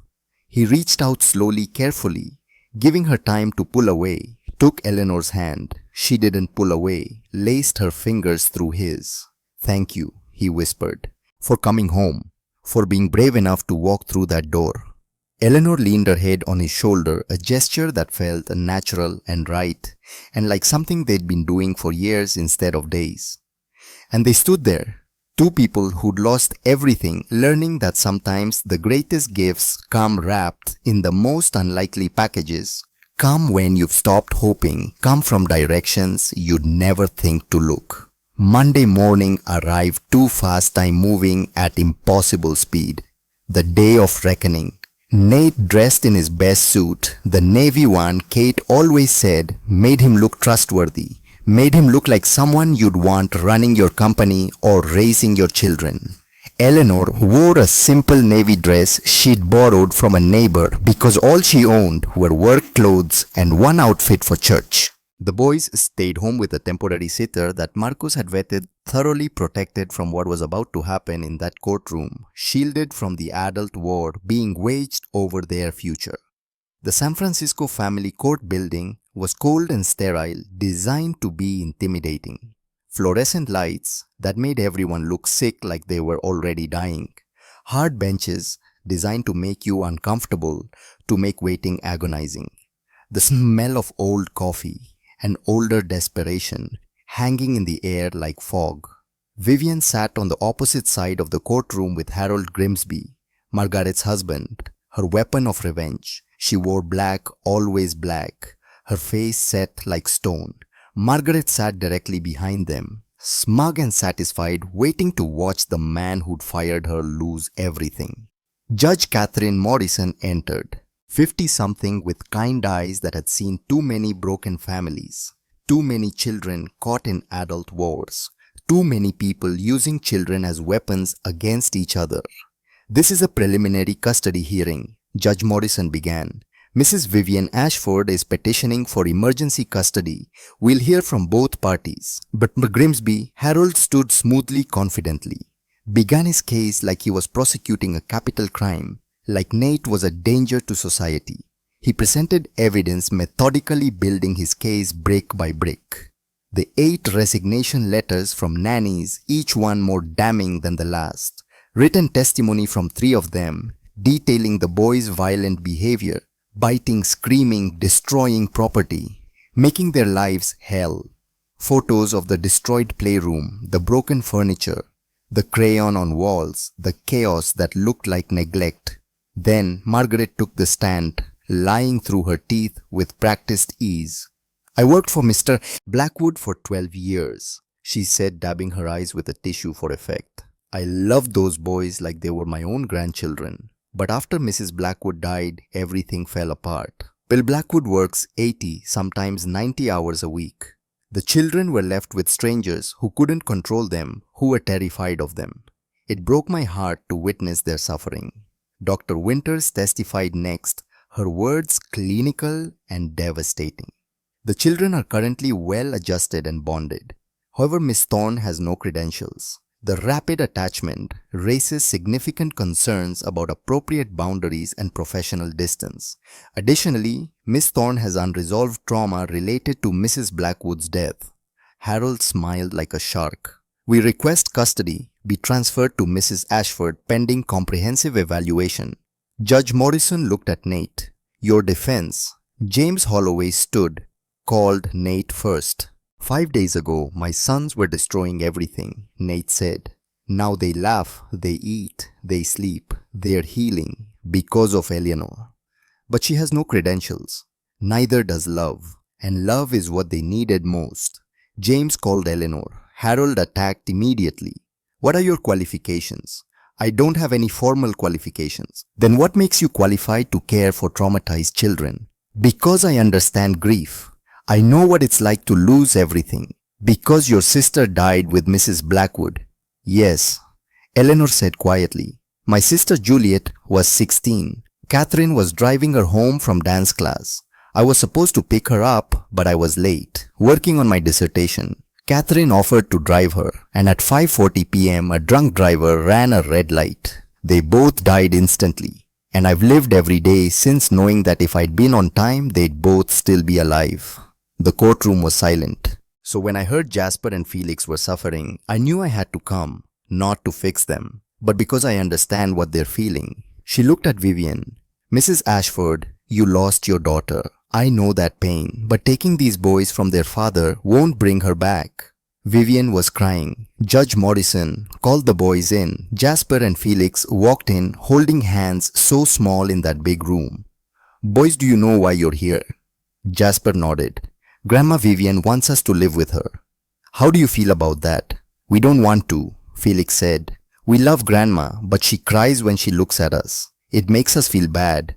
He reached out slowly, carefully, giving her time to pull away, took Eleanor's hand. She didn't pull away, laced her fingers through his. Thank you, he whispered. For coming home, for being brave enough to walk through that door. Eleanor leaned her head on his shoulder, a gesture that felt natural and right, and like something they'd been doing for years instead of days. And they stood there, two people who'd lost everything, learning that sometimes the greatest gifts come wrapped in the most unlikely packages, come when you've stopped hoping, come from directions you'd never think to look. Monday morning arrived too fast, time moving at impossible speed. The day of reckoning. Nate, dressed in his best suit, the navy one Kate always said made him look trustworthy, made him look like someone you'd want running your company or raising your children. Eleanor wore a simple navy dress she'd borrowed from a neighbor because all she owned were work clothes and one outfit for church. The boys stayed home with a temporary sitter that Marcus had vetted, thoroughly protected from what was about to happen in that courtroom, shielded from the adult war being waged over their future. The San Francisco family court building was cold and sterile, designed to be intimidating. Fluorescent lights that made everyone look sick like they were already dying. Hard benches designed to make you uncomfortable, to make waiting agonizing. The smell of old coffee, an older desperation, hanging in the air like fog. Vivian sat on the opposite side of the courtroom with Harold Grimsby, Margaret's husband, her weapon of revenge. She wore black, always black, her face set like stone. Margaret sat directly behind them, smug and satisfied, waiting to watch the man who'd fired her lose everything. Judge Catherine Morrison entered. 50-something with kind eyes that had seen too many broken families, too many children caught in adult wars, too many people using children as weapons against each other. This is a preliminary custody hearing, Judge Morrison began. Mrs. Vivian Ashford is petitioning for emergency custody. We'll hear from both parties. But Grimsby, Harold stood smoothly, confidently, began his case like he was prosecuting a capital crime. Like Nate was a danger to society. He presented evidence, methodically building his case brick by brick. The 8 resignation letters from nannies, each one more damning than the last. Written testimony from 3 of them, detailing the boys' violent behavior, biting, screaming, destroying property, making their lives hell. Photos of the destroyed playroom, the broken furniture, the crayon on walls, the chaos that looked like neglect. Then Margaret took the stand, lying through her teeth with practiced ease. I worked for Mr. Blackwood for 12 years, she said, dabbing her eyes with a tissue for effect. I loved those boys like they were my own grandchildren. But after Mrs. Blackwood died, everything fell apart. Bill Blackwood works 80, sometimes 90 hours a week. The children were left with strangers who couldn't control them, who were terrified of them. It broke my heart to witness their suffering. Dr. Winters testified next, her words clinical and devastating. The children are currently well adjusted and bonded. However, Miss Thorne has no credentials. The rapid attachment raises significant concerns about appropriate boundaries and professional distance. Additionally, Miss Thorne has unresolved trauma related to Mrs. Blackwood's death. Harold smiled like a shark. We request custody be transferred to Mrs. Ashford pending comprehensive evaluation. Judge Morrison looked at Nate. Your defense. James Holloway stood, called Nate first. 5 days ago, my sons were destroying everything, Nate said. Now they laugh, they eat, they sleep, they're healing because of Eleanor. But she has no credentials. Neither does love. And love is what they needed most. James called Eleanor. Harold attacked immediately. What are your qualifications? I don't have any formal qualifications. Then what makes you qualified to care for traumatized children? Because I understand grief. I know what it's like to lose everything. Because your sister died with Mrs. Blackwood. Yes, Eleanor said quietly. My sister Juliet was 16. Catherine was driving her home from dance class. I was supposed to pick her up, but I was late, working on my dissertation. Catherine offered to drive her, and at 5:40 p.m. a drunk driver ran a red light. They both died instantly, and I've lived every day since knowing that if I'd been on time, they'd both still be alive. The courtroom was silent. So when I heard Jasper and Felix were suffering, I knew I had to come, not to fix them, but because I understand what they're feeling. She looked at Vivian. Mrs. Ashford, you lost your daughter. I know that pain, but taking these boys from their father won't bring her back. Vivian was crying. Judge Morrison called the boys in. Jasper and Felix walked in, holding hands so small in that big room. Boys, do you know why you're here? Jasper nodded. Grandma Vivian wants us to live with her. How do you feel about that? We don't want to, Felix said. We love Grandma, but she cries when she looks at us. It makes us feel bad.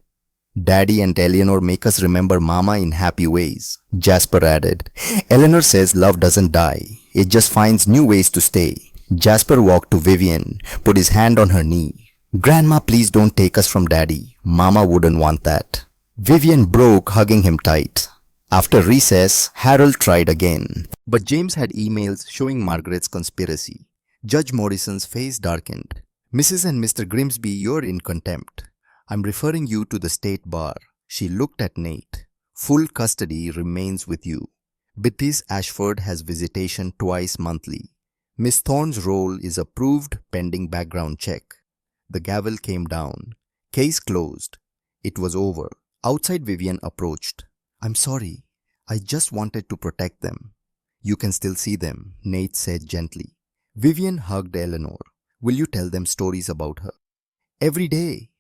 Daddy and Eleanor make us remember Mama in happy ways, Jasper added. Eleanor says love doesn't die. It just finds new ways to stay. Jasper walked to Vivian, put his hand on her knee. Grandma, please don't take us from Daddy. Mama wouldn't want that. Vivian broke, hugging him tight. After recess, Harold tried again. But James had emails showing Margaret's conspiracy. Judge Morrison's face darkened. Mrs. and Mr. Grimsby, you're in contempt. I'm referring you to the state bar. She looked at Nate. Full custody remains with you. Beatrice Ashford has visitation twice monthly. Miss Thorne's role is approved pending background check. The gavel came down. Case closed. It was over. Outside, Vivian approached. I'm sorry. I just wanted to protect them. You can still see them, Nate said gently. Vivian hugged Eleanor. Will you tell them stories about her? Every day,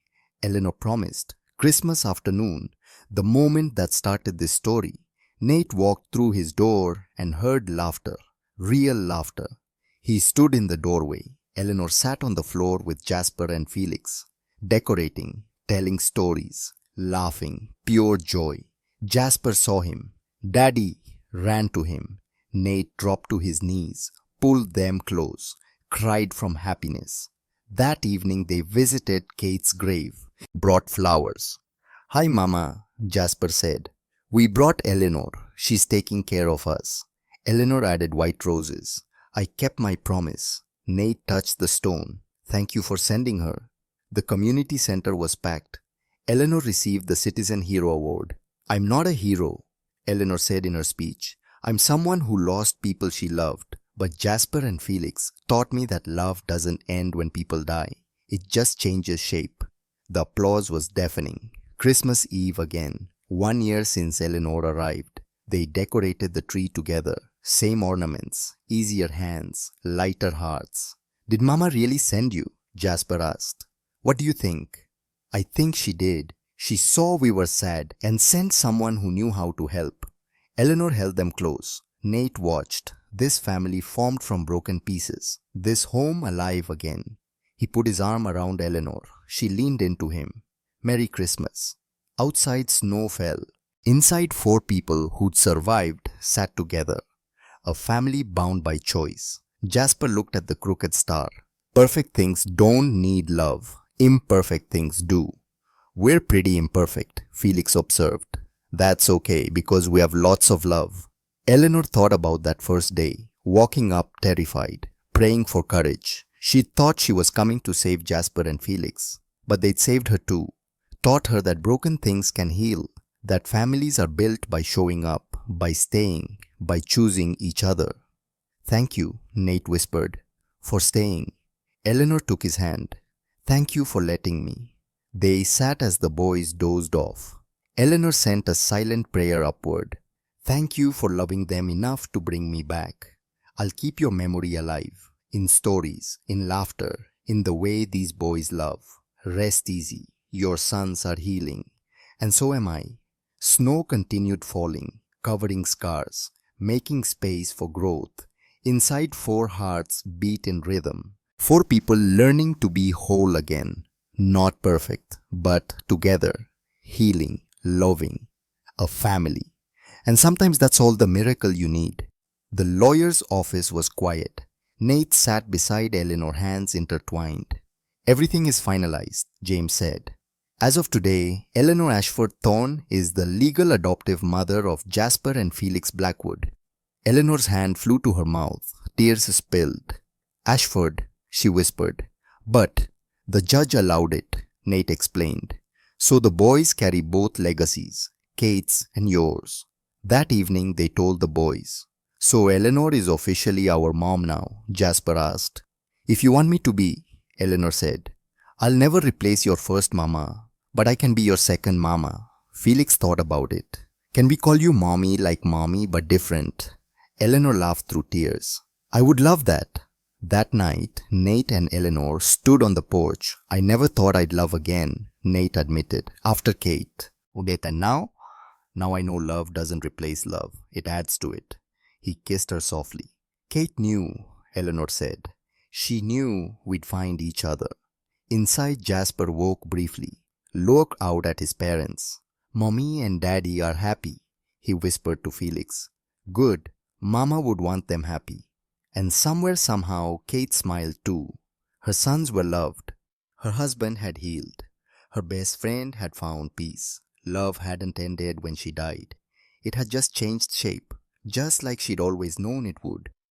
Eleanor promised. Christmas afternoon, the moment that started this story, Nate walked through his door and heard laughter, real laughter. He stood in the doorway. Eleanor sat on the floor with Jasper and Felix, decorating, telling stories, laughing, pure joy. Jasper saw him. Daddy ran to him. Nate dropped to his knees, pulled them close, cried from happiness. That evening they visited Kate's grave, brought flowers. Hi Mama, Jasper said. We brought Eleanor. She's taking care of us. Eleanor added white roses. I kept my promise. Nate touched the stone. Thank you for sending her. The community center was packed. Eleanor received the Citizen Hero Award. I'm not a hero, Eleanor said in her speech. I'm someone who lost people she loved. But Jasper and Felix taught me that love doesn't end when people die. It just changes shape. The applause was deafening. Christmas Eve again. 1 year since Eleanor arrived. They decorated the tree together. Same ornaments, easier hands, lighter hearts. Did Mama really send you? Jasper asked. What do you think? I think she did. She saw we were sad and sent someone who knew how to help. Eleanor held them close. Nate watched. This family formed from broken pieces. This home alive again. He put his arm around Eleanor. She leaned into him. Merry Christmas. Outside snow fell. Inside 4 people who'd survived sat together. A family bound by choice. Jasper looked at the crooked star. Perfect things don't need love. Imperfect things do. We're pretty imperfect, Felix observed. That's okay because we have lots of love. Eleanor thought about that first day, walking up terrified, praying for courage. She thought she was coming to save Jasper and Felix, but they'd saved her too. Taught her that broken things can heal, that families are built by showing up, by staying, by choosing each other. Thank you, Nate whispered, for staying. Eleanor took his hand. Thank you for letting me. They sat as the boys dozed off. Eleanor sent a silent prayer upward. Thank you for loving them enough to bring me back. I'll keep your memory alive. In stories, in laughter, in the way these boys love. Rest easy, your sons are healing. And so am I. Snow continued falling, covering scars, making space for growth. Inside four hearts beat in rhythm. Four people learning to be whole again. Not perfect, but together. Healing, loving. A family. And sometimes that's all the miracle you need. The lawyer's office was quiet. Nate sat beside Eleanor, hands intertwined. Everything is finalized, James said. As of today, Eleanor Ashford Thorne is the legal adoptive mother of Jasper and Felix Blackwood. Eleanor's hand flew to her mouth, tears spilled. Ashford, she whispered. But the judge allowed it, Nate explained. So the boys carry both legacies, Kate's and yours. That evening they told the boys. So Eleanor is officially our mom now, Jasper asked. If you want me to be, Eleanor said. I'll never replace your first mama, but I can be your second mama. Felix thought about it. Can we call you mommy like mommy but different? Eleanor laughed through tears. I would love that. That night, Nate and Eleanor stood on the porch. I never thought I'd love again, Nate admitted, after Kate. Udait, and now? Now I know love doesn't replace love. It adds to it. He kissed her softly. Kate knew, Eleanor said. She knew we'd find each other. Inside, Jasper woke briefly, looked out at his parents. Mommy and Daddy are happy, he whispered to Felix. Good, Mama would want them happy. And somewhere somehow Kate smiled too. Her sons were loved. Her husband had healed. Her best friend had found peace. Love hadn't ended when she died. It had just changed shape, just like she'd always known it would.